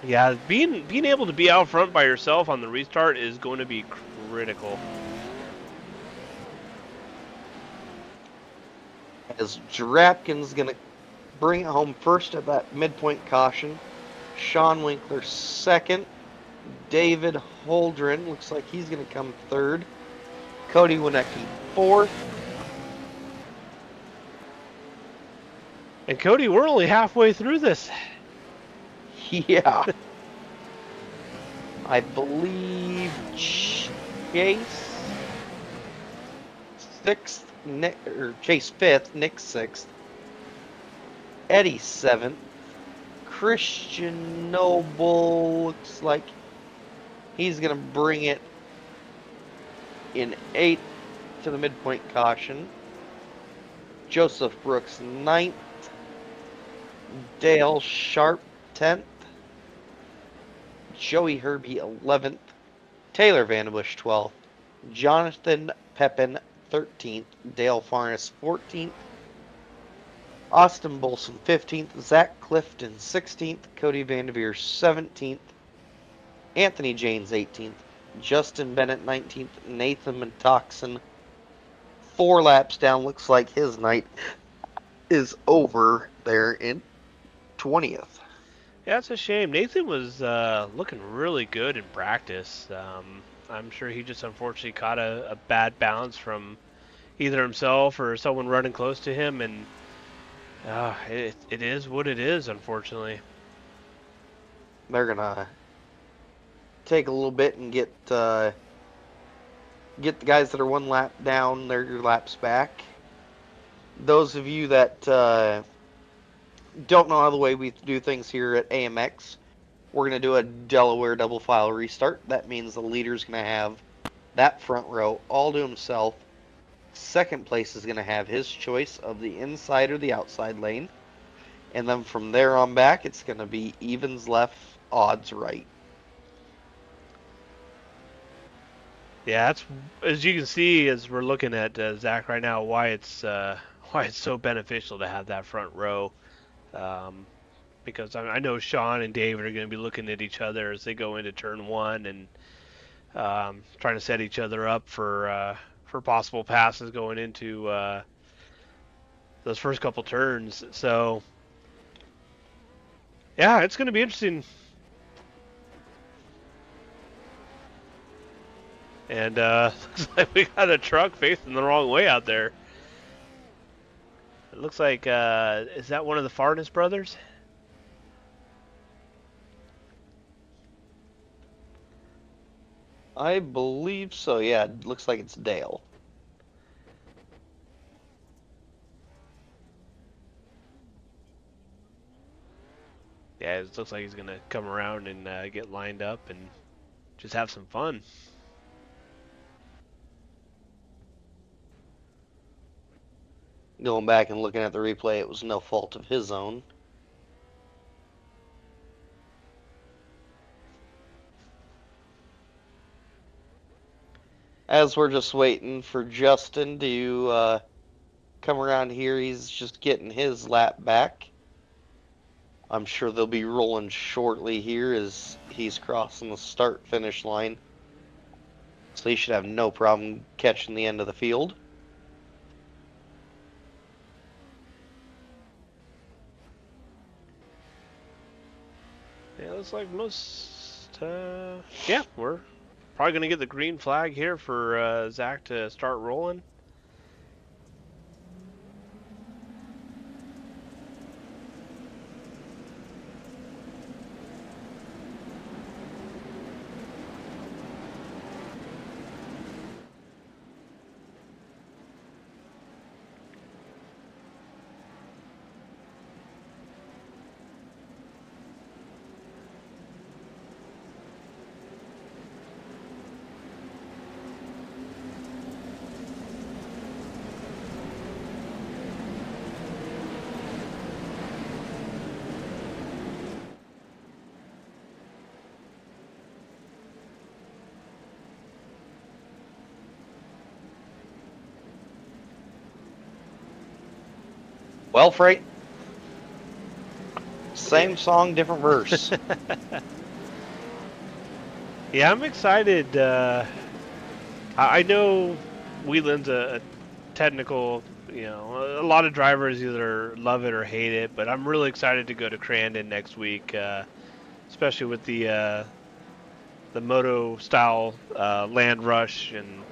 Yeah, being able to be out front by yourself on the restart is going to be critical. As Drapkin's going to bring it home first at that midpoint caution. Sean Winkler 2nd. David Holdren looks like he's going to come 3rd. Cody Winecki 4th. And Cody, we're only halfway through this. Yeah. I believe Chase 6th. Chase 5th, Nick 6th, Eddie 7th, Christian Noble looks like he's going to bring it in 8th to the midpoint caution, Joseph Brooks 9th, Dale Sharp 10th, Joey Herbie 11th, Taylor Vandenbush 12th, Jonathan Pepin 13th, Dale Farnes 14th, Austin Bolson 15th, Zach Clifton 16th, Cody Vanderveer 17th, Anthony Janes 18th, Justin Bennett 19th, Nathan Mentoxen 4 laps down. Looks like his night is over there in 20th. Yeah, it's a shame. Nathan was looking really good in practice. I'm sure he just unfortunately caught a bad bounce from either himself or someone running close to him, and it is what it is, unfortunately. They're gonna take a little bit and get the guys that are 1 lap down their laps back. Those of you that don't know how the way we do things here at AMX, we're going to do a Delaware double file restart. That means the leader's going to have that front row all to himself. Second place is going to have his choice of the inside or the outside lane. And then from there on back, it's going to be evens left, odds right. Yeah, that's, as you can see as we're looking at Zach right now, why it's so beneficial to have that front row. Because I know Sean and David are going to be looking at each other as they go into turn 1 and trying to set each other up for possible passes going into those first couple turns. So yeah, it's going to be interesting. And looks like we got a truck facing the wrong way out there. It looks like is that one of the Farnes brothers? I believe so, yeah. It looks like it's Dale. Yeah, it looks like he's going to come around and get lined up and just have some fun. Going back and looking at the replay, it was no fault of his own. As we're just waiting for Justin to come around here, he's just getting his lap back. I'm sure they'll be rolling shortly here as he's crossing the start-finish line. So he should have no problem catching the end of the field. Yeah, looks like most. Yeah, we're probably going to get the green flag here for Zach to start rolling. Well, Freight, same song, different verse. Yeah, I'm excited. I know Wheelin's a technical, a lot of drivers either love it or hate it, but I'm really excited to go to Crandon next week, especially with the moto style land rush, and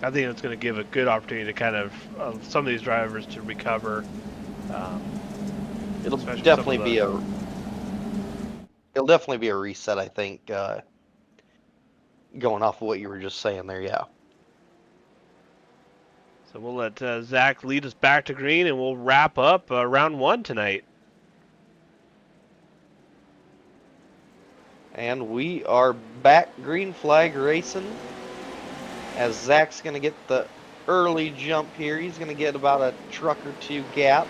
I think it's going to give a good opportunity to kind of some of these drivers to recover. It'll definitely be a reset, I think, going off of what you were just saying there, yeah. So we'll let Zach lead us back to green, and we'll wrap up round 1 tonight. And we are back green flag racing as Zach's going to get the early jump here. He's going to get about a truck or 2 gap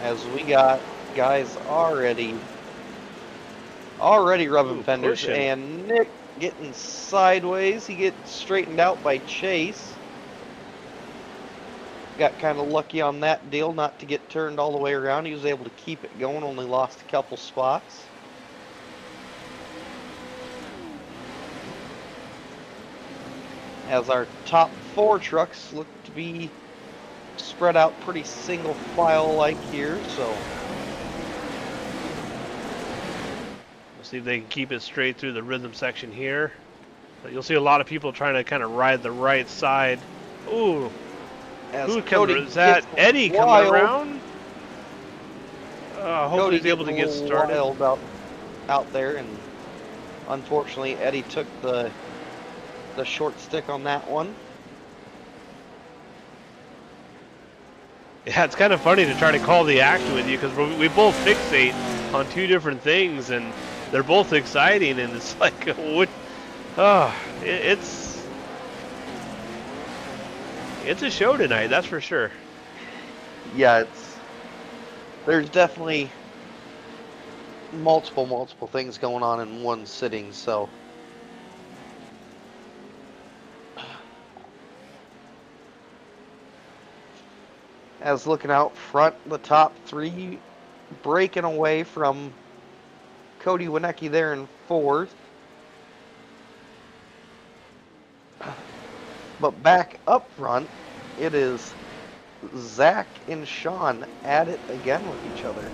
as we got guys already rubbing fenders. Pushing. And Nick getting sideways. He gets straightened out by Chase. got kind of lucky on that deal not to get turned all the way around. He was able to keep it going, only lost a couple spots. As our top 4 trucks look to be spread out pretty single file like here, so we'll see if they can keep it straight through the rhythm section here. But you'll see a lot of people trying to kind of ride the right side. Ooh, as who Cody is that? gets Eddie coming wild. around? Hopefully Cody he's able to getting get a little started. wild out there, and unfortunately Eddie took the short stick on that one. Yeah, it's kind of funny to try to call the action with you because we both fixate on 2 different things, and they're both exciting, and it's like, what? Oh, it's a show tonight, that's for sure. Yeah, there's definitely multiple things going on in one sitting, so as looking out front, the top 3 breaking away from Cody Winecki there in 4th. But back up front, it is Zach and Sean at it again with each other.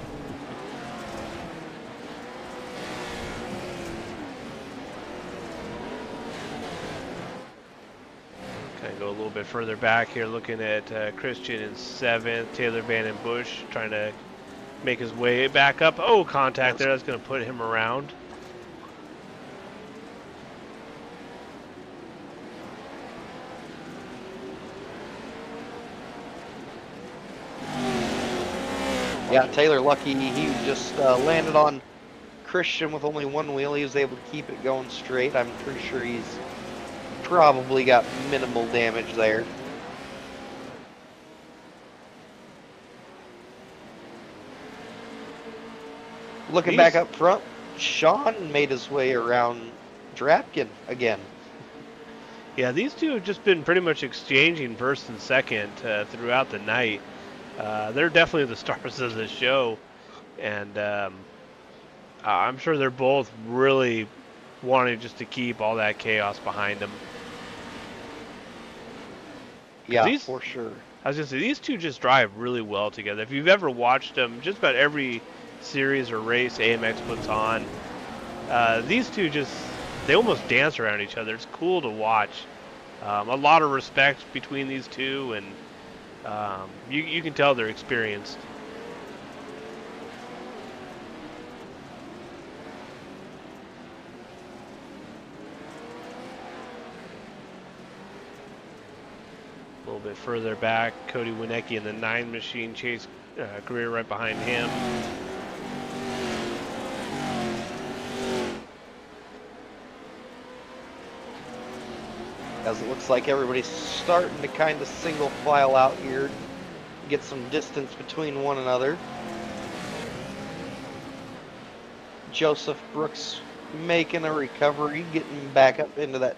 Kind of go a little bit further back here, looking at Christian in 7th, Taylor Van Bush trying to make his way back up. Oh, contact there, that's going to put him around. Yeah, Taylor lucky he just landed on Christian with only 1 wheel. He was able to keep it going straight. I'm pretty sure he's probably got minimal damage there. Looking back up front, Sean made his way around Drapkin again. Yeah, these 2 have just been pretty much exchanging first and second throughout the night. They're definitely the stars of the show, and I'm sure they're both really wanting just to keep all that chaos behind them. Yeah, for sure. I was going to say, these 2 just drive really well together. If you've ever watched them, just about every series or race AMX puts on, these 2 they almost dance around each other. It's cool to watch. A lot of respect between these 2, and you can tell they're experienced. A little bit further back, Cody Winecki in the 9 machine, Chase Greer right behind him. As it looks like everybody's starting to kind of single file out here, get some distance between one another. Joseph Brooks making a recovery, getting back up into that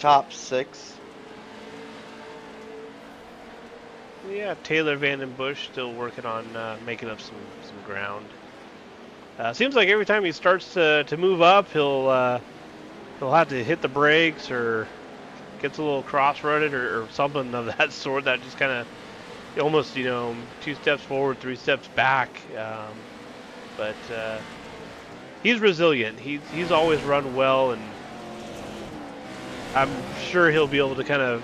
top 6. Yeah, Taylor Van Bush still working on making up some ground. Seems like every time he starts to move up, he'll have to hit the brakes or gets a little cross-rutted or something of that sort. That just kind of almost 2 steps forward, 3 steps back. But he's resilient. He's always run well, and I'm sure he'll be able to kind of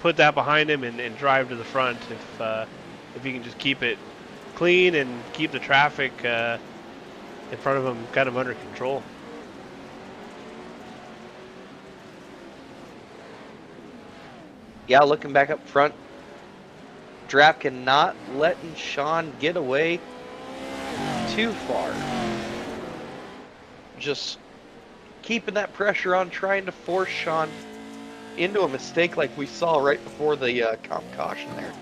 put that behind him and drive to the front if he can just keep it clean and keep the traffic in front of him kind of under control. Yeah, looking back up front, Drapkin not letting Sean get away too far. Just keeping that pressure on, trying to force Sean into a mistake like we saw right before the comp caution there.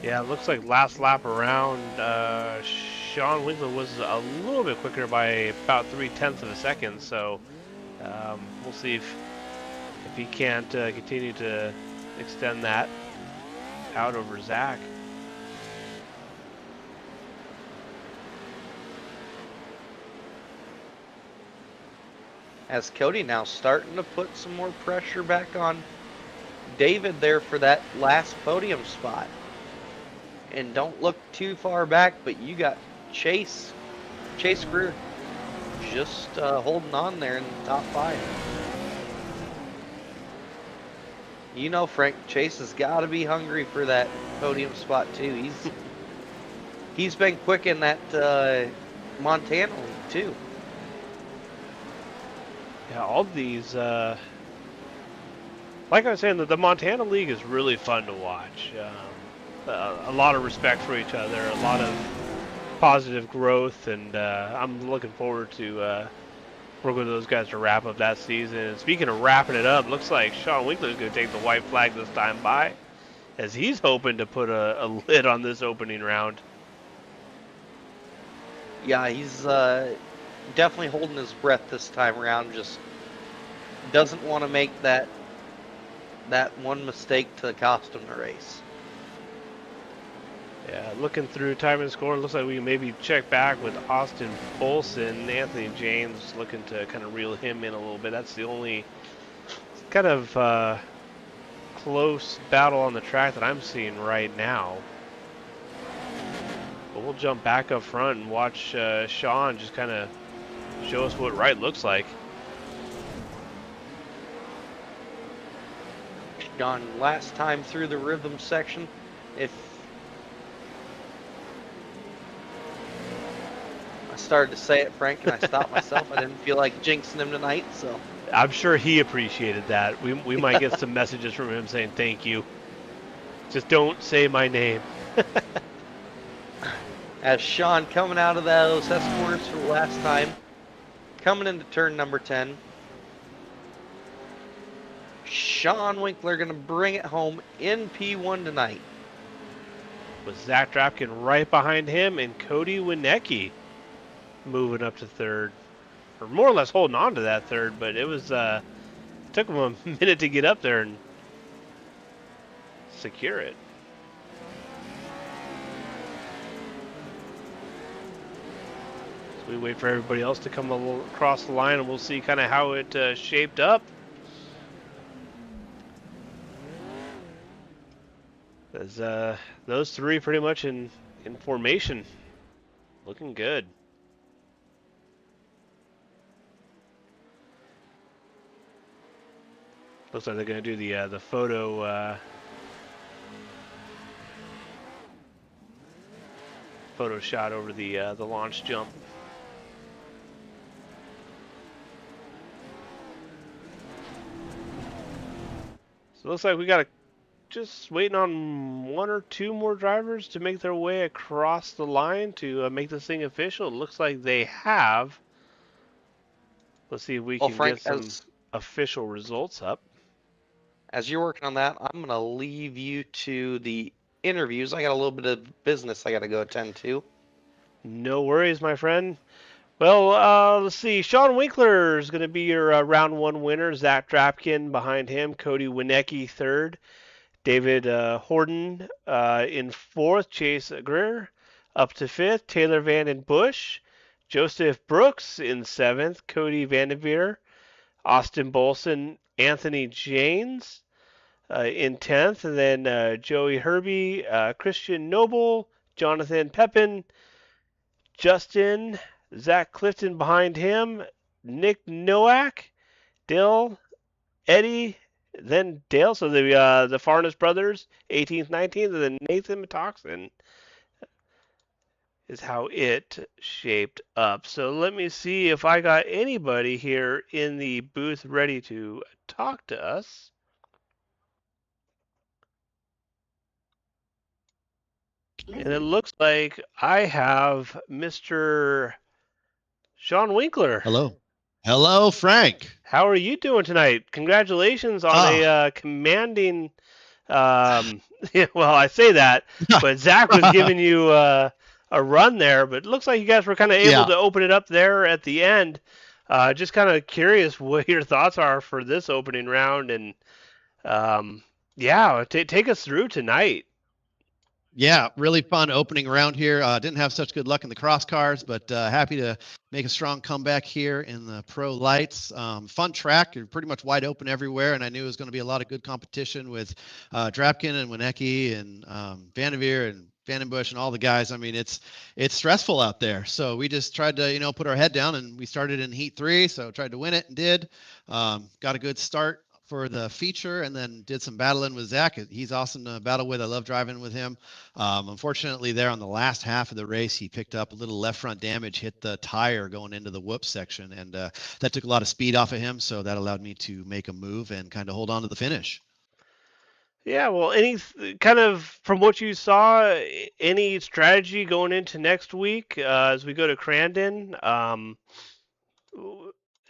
Yeah, it looks like last lap around, Sean Winslow was a little bit quicker by about 0.3 of a second, so we'll see if if he can't continue to extend that out over Zach. As Cody now starting to put some more pressure back on David there for that last podium spot. And don't look too far back, but you got Chase Greer just holding on there in the top 5. You know, Frank, Chase has got to be hungry for that podium spot too. He's been quick in that Montana league too. Yeah, all these, like I was saying, the Montana League is really fun to watch. A lot of respect for each other, a lot of positive growth, and I'm looking forward to working with those guys to wrap up that season. And speaking of wrapping it up, looks like Sean Winkler is going to take the white flag this time by, as he's hoping to put a lid on this opening round. Yeah, he's definitely holding his breath this time around. Just doesn't want to make that one mistake to cost him the race. Yeah, looking through time and score, looks like we can maybe check back with Austin Bolson. Anthony James looking to kind of reel him in a little bit. That's the only kind of close battle on the track that I'm seeing right now. But we'll jump back up front and watch Sean just kind of show us what right looks like. Sean, last time through the rhythm section, if I started to say it, Frank, and I stopped myself. I didn't feel like jinxing him tonight, so. I'm sure he appreciated that. We might get some messages from him saying thank you. Just don't say my name. As Sean coming out of those S corners for the last time, coming into turn number 10. Sean Winkler going to bring it home in P1 tonight. With Zach Drapkin right behind him and Cody Winecki moving up to third. Or more or less holding on to that third, but it was took him a minute to get up there and secure it. So we wait for everybody else to come across the line, and we'll see kind of how it shaped up. As those three pretty much in formation, looking good. Looks like they're going to do the photo shot over the launch jump. So it looks like we got just waiting on one or two more drivers to make their way across the line to make this thing official. It looks like they have. Let's see if we can Frank, get some official results up. As you're working on that, I'm going to leave you to the interviews. I got a little bit of business I got to go attend to. No worries, my friend. Well, let's see. Sean Winkler is going to be your round one winner. Zach Drapkin behind him. Cody Winecki third. David Horden in fourth. Chase Greer up to fifth. Taylor Van Bush. Joseph Brooks in seventh. Cody Vanderveer. Austin Bolson. Anthony James in 10th. And then Joey Herbie. Christian Noble. Jonathan Pepin. Justin. Zach Clifton behind him. Nick Nowak. Dill. Eddie. Then Dale. So the Farnes brothers. 18th, 19th. And then Nathan Metoxen is how it shaped up. So let me see if I got anybody here in the booth ready to talk to us. And it looks like I have Mr. Sean Winkler. Hello. Hello, Frank. How are you doing tonight? Congratulations on a commanding, well, I say that, but Zach was giving you a run there, but it looks like you guys were kind of able to open it up there at the end. Just kind of curious what your thoughts are for this opening round, and um, yeah, take us through tonight. Yeah, really fun opening round here. Didn't have such good luck in the cross cars, but happy to make a strong comeback here in the pro lights. Fun track. You're pretty much wide open everywhere, and I knew it was going to be a lot of good competition with Drapkin and Winecki and Vanderveer and Vandenbush and all the guys. I mean, it's stressful out there. So we just tried to put our head down, and we started in heat 3, so tried to win it and did. Got a good start for the feature, and then did some battling with Zach. He's awesome to battle with. I love driving with him. Unfortunately, there on the last half of the race, he picked up a little left front damage, hit the tire going into the whoop section, and that took a lot of speed off of him. So that allowed me to make a move and kind of hold on to the finish. Yeah, well, any kind of from what you saw, any strategy going into next week as we go to Crandon?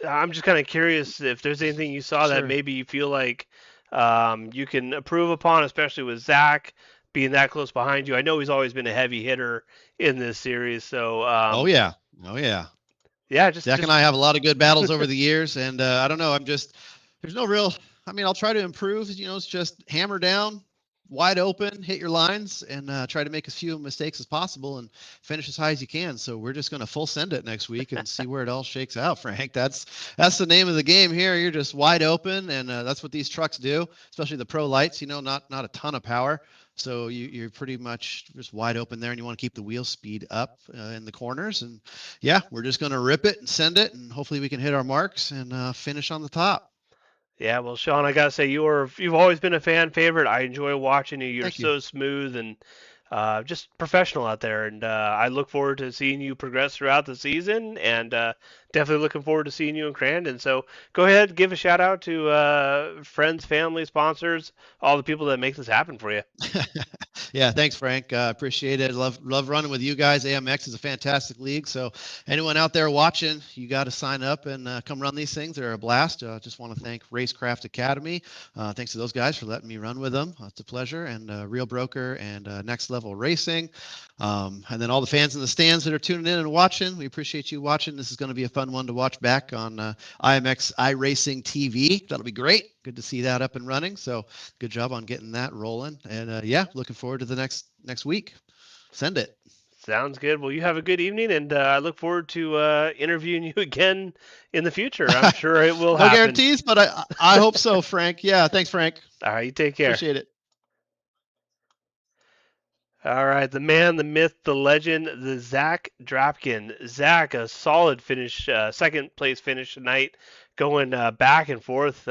I'm just kind of curious if there's anything you saw that Sure. maybe you feel like you can improve upon, especially with Zach being that close behind you. I know he's always been a heavy hitter in this series, so Oh yeah. Oh yeah. yeah, Zach and I have a lot of good battles over the years, and I don't know. There's no real. I mean, I'll try to improve. It's just hammer down, wide open, hit your lines, and try to make as few mistakes as possible and finish as high as you can. So we're just going to full send it next week and see where it all shakes out, Frank. That's the name of the game here. You're just wide open, and that's what these trucks do, especially the pro lights. Not a ton of power. So you're pretty much just wide open there, and you want to keep the wheel speed up in the corners. And yeah, we're just going to rip it and send it, and hopefully we can hit our marks and finish on the top. Yeah, well, Sean, I gotta say you've always been a fan favorite. I enjoy watching you. You're Thank you. so smooth and just professional out there, and I look forward to seeing you progress throughout the season, and definitely looking forward to seeing you in Crandon. So go ahead, give a shout out to friends, family, sponsors, all the people that make this happen for you. Yeah, thanks, Frank. Appreciate it. Love running with you guys. AMX is a fantastic league. So anyone out there watching, you got to sign up and come run these things. They're a blast. Just want to thank Racecraft Academy. Thanks to those guys for letting me run with them. It's a pleasure. And Real Broker and Next Level Racing. And then all the fans in the stands that are tuning in and watching, we appreciate you watching. This is going to be a fun one to watch back on IMX iRacing TV. That'll be great. Good to see that up and running. So good job on getting that rolling. And yeah, looking forward to the next week. Send it. Sounds good. Well, you have a good evening, and I look forward to interviewing you again in the future. I'm sure it will No happen. guarantees, but I hope so, Frank. Yeah, thanks, Frank. All right, you take care. Appreciate it. All right, the man, the myth, the legend, the Zach Drapkin. Zach, a solid finish, second place finish tonight, going back and forth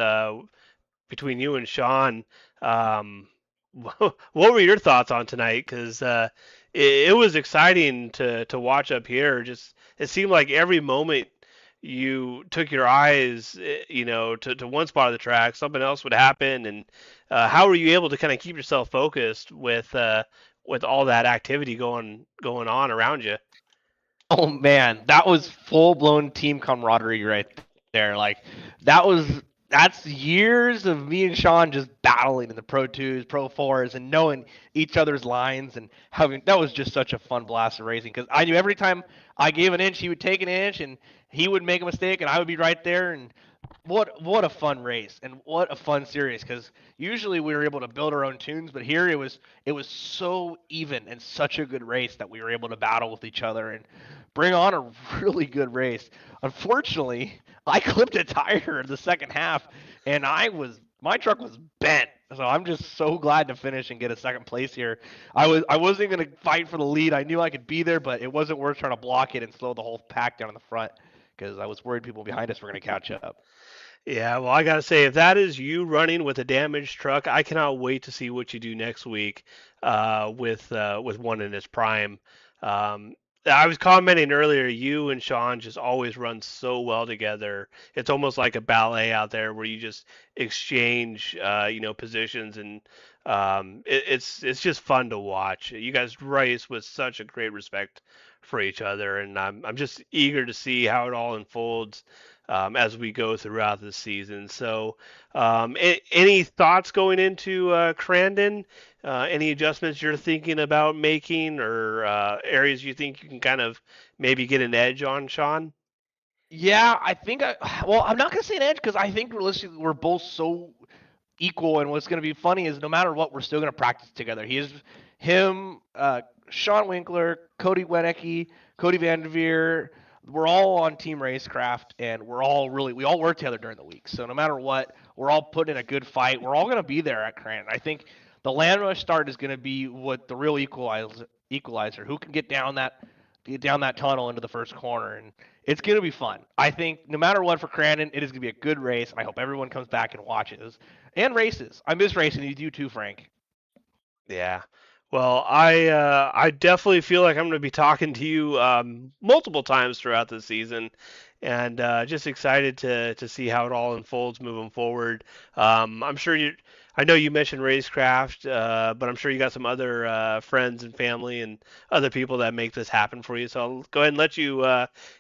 between you and Sean. Um, what were your thoughts on tonight? Because it was exciting to watch up here. Just it seemed like every moment you took your eyes, to one spot of the track, something else would happen. And how were you able to kind of keep yourself focused with all that activity going on around you? Oh man, that was full blown team camaraderie right there. Like that was that's years of me and Sean just battling in the Pro 2s, Pro 4s, and knowing each other's lines and having that was just such a fun blast of racing because I knew every time I gave an inch, he would take an inch, and he would make a mistake, and I would be right there. And what a fun race and what a fun series because usually we were able to build our own tunes, but here it was so even and such a good race that we were able to battle with each other and bring on a really good race. Unfortunately, I clipped a tire in the second half, and my truck was bent. So I'm just so glad to finish and get a second place here. I wasn't gonna fight for the lead. I knew I could be there, but it wasn't worth trying to block it and slow the whole pack down in the front because I was worried people behind us were gonna catch up. Yeah, well, I gotta say, if that is you running with a damaged truck, I cannot wait to see what you do next week with one in its prime. Um, I was commenting earlier, you and Sean just always run so well together. It's almost like a ballet out there where you just exchange, positions, and it's just fun to watch. You guys race with such a great respect for each other, and I'm just eager to see how it all unfolds as we go throughout the season. So, any thoughts going into Crandon? Any adjustments you're thinking about making, or areas you think you can kind of maybe get an edge on, Sean? Yeah, I think well, I'm not gonna say an edge because I think realistically we're both so equal. And what's gonna be funny is no matter what, we're still gonna practice together. Him, Sean Winkler, Cody Wenecke, Cody Vanderveer. We're all on Team Racecraft, and we all work together during the week. So no matter what, we're all putting in a good fight. We're all gonna be there at Cran. I think the land rush start is gonna be what the real equalizer. Who can get down that tunnel into the first corner, and it's going to be fun. I think no matter what for Crandon, it is going to be a good race, and I hope everyone comes back and watches and races. I miss racing. You do too, Frank. Yeah. Well, I definitely feel like I'm going to be talking to you multiple times throughout the season, and just excited to see how it all unfolds moving forward. I'm sure you. I know you mentioned Racecraft, but I'm sure you got some other friends and family and other people that make this happen for you. So I'll go ahead and let you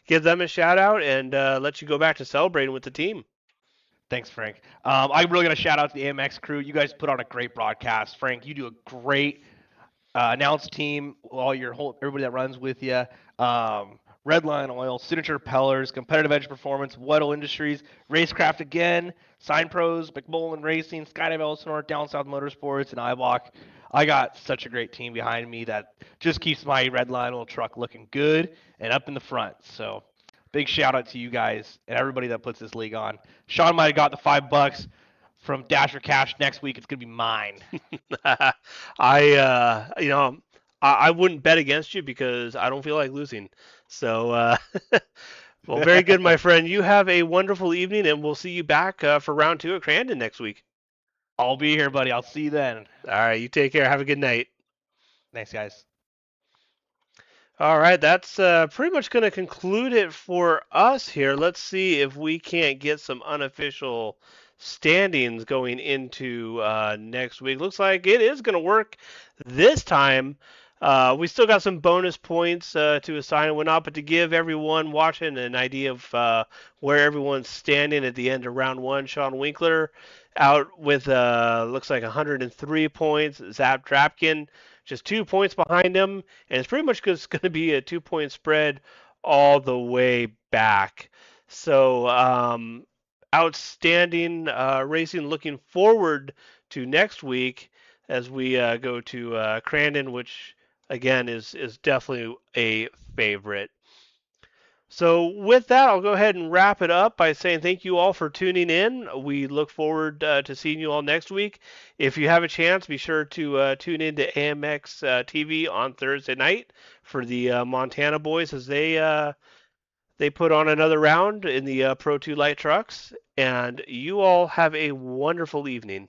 give them a shout out and let you go back to celebrating with the team. Thanks, Frank. I'm really going to shout out to the AMX crew. You guys put on a great broadcast. Frank, you do a great announce team, everybody that runs with you. Redline Oil, Signature Pellers, Competitive Edge Performance, Weddle Industries, Racecraft again, Sign Pros, McMullen Racing, Skydive Elsinore, Down South Motorsports, and iWalk. I got such a great team behind me that just keeps my Redline Oil truck looking good and up in the front. So big shout out to you guys and everybody that puts this league on. Sean might have got the $5 from Dasher Cash. Next week it's gonna be mine. I wouldn't bet against you because I don't feel like losing. So, well, very good, my friend. You have a wonderful evening, and we'll see you back for round 2 at Crandon next week. I'll be here, buddy. I'll see you then. All right, you take care. Have a good night. Thanks, guys. All right, that's pretty much going to conclude it for us here. Let's see if we can't get some unofficial standings going into next week. Looks like it is going to work this time. We still got some bonus points to assign and whatnot, but to give everyone watching an idea of where everyone's standing at the end of round 1, Sean Winkler out with looks like 103 points. Zap Drapkin just 2 points behind him, and it's pretty much just going to be a 2-point spread all the way back. So outstanding racing. Looking forward to next week as we go to Crandon, which again is definitely a favorite. So with that, I'll go ahead and wrap it up by saying thank you all for tuning in. We look forward to seeing you all next week. If you have a chance, be sure to tune in to AMX TV on Thursday night for the Montana boys as they put on another round in the Pro 2 light trucks. And you all have a wonderful evening.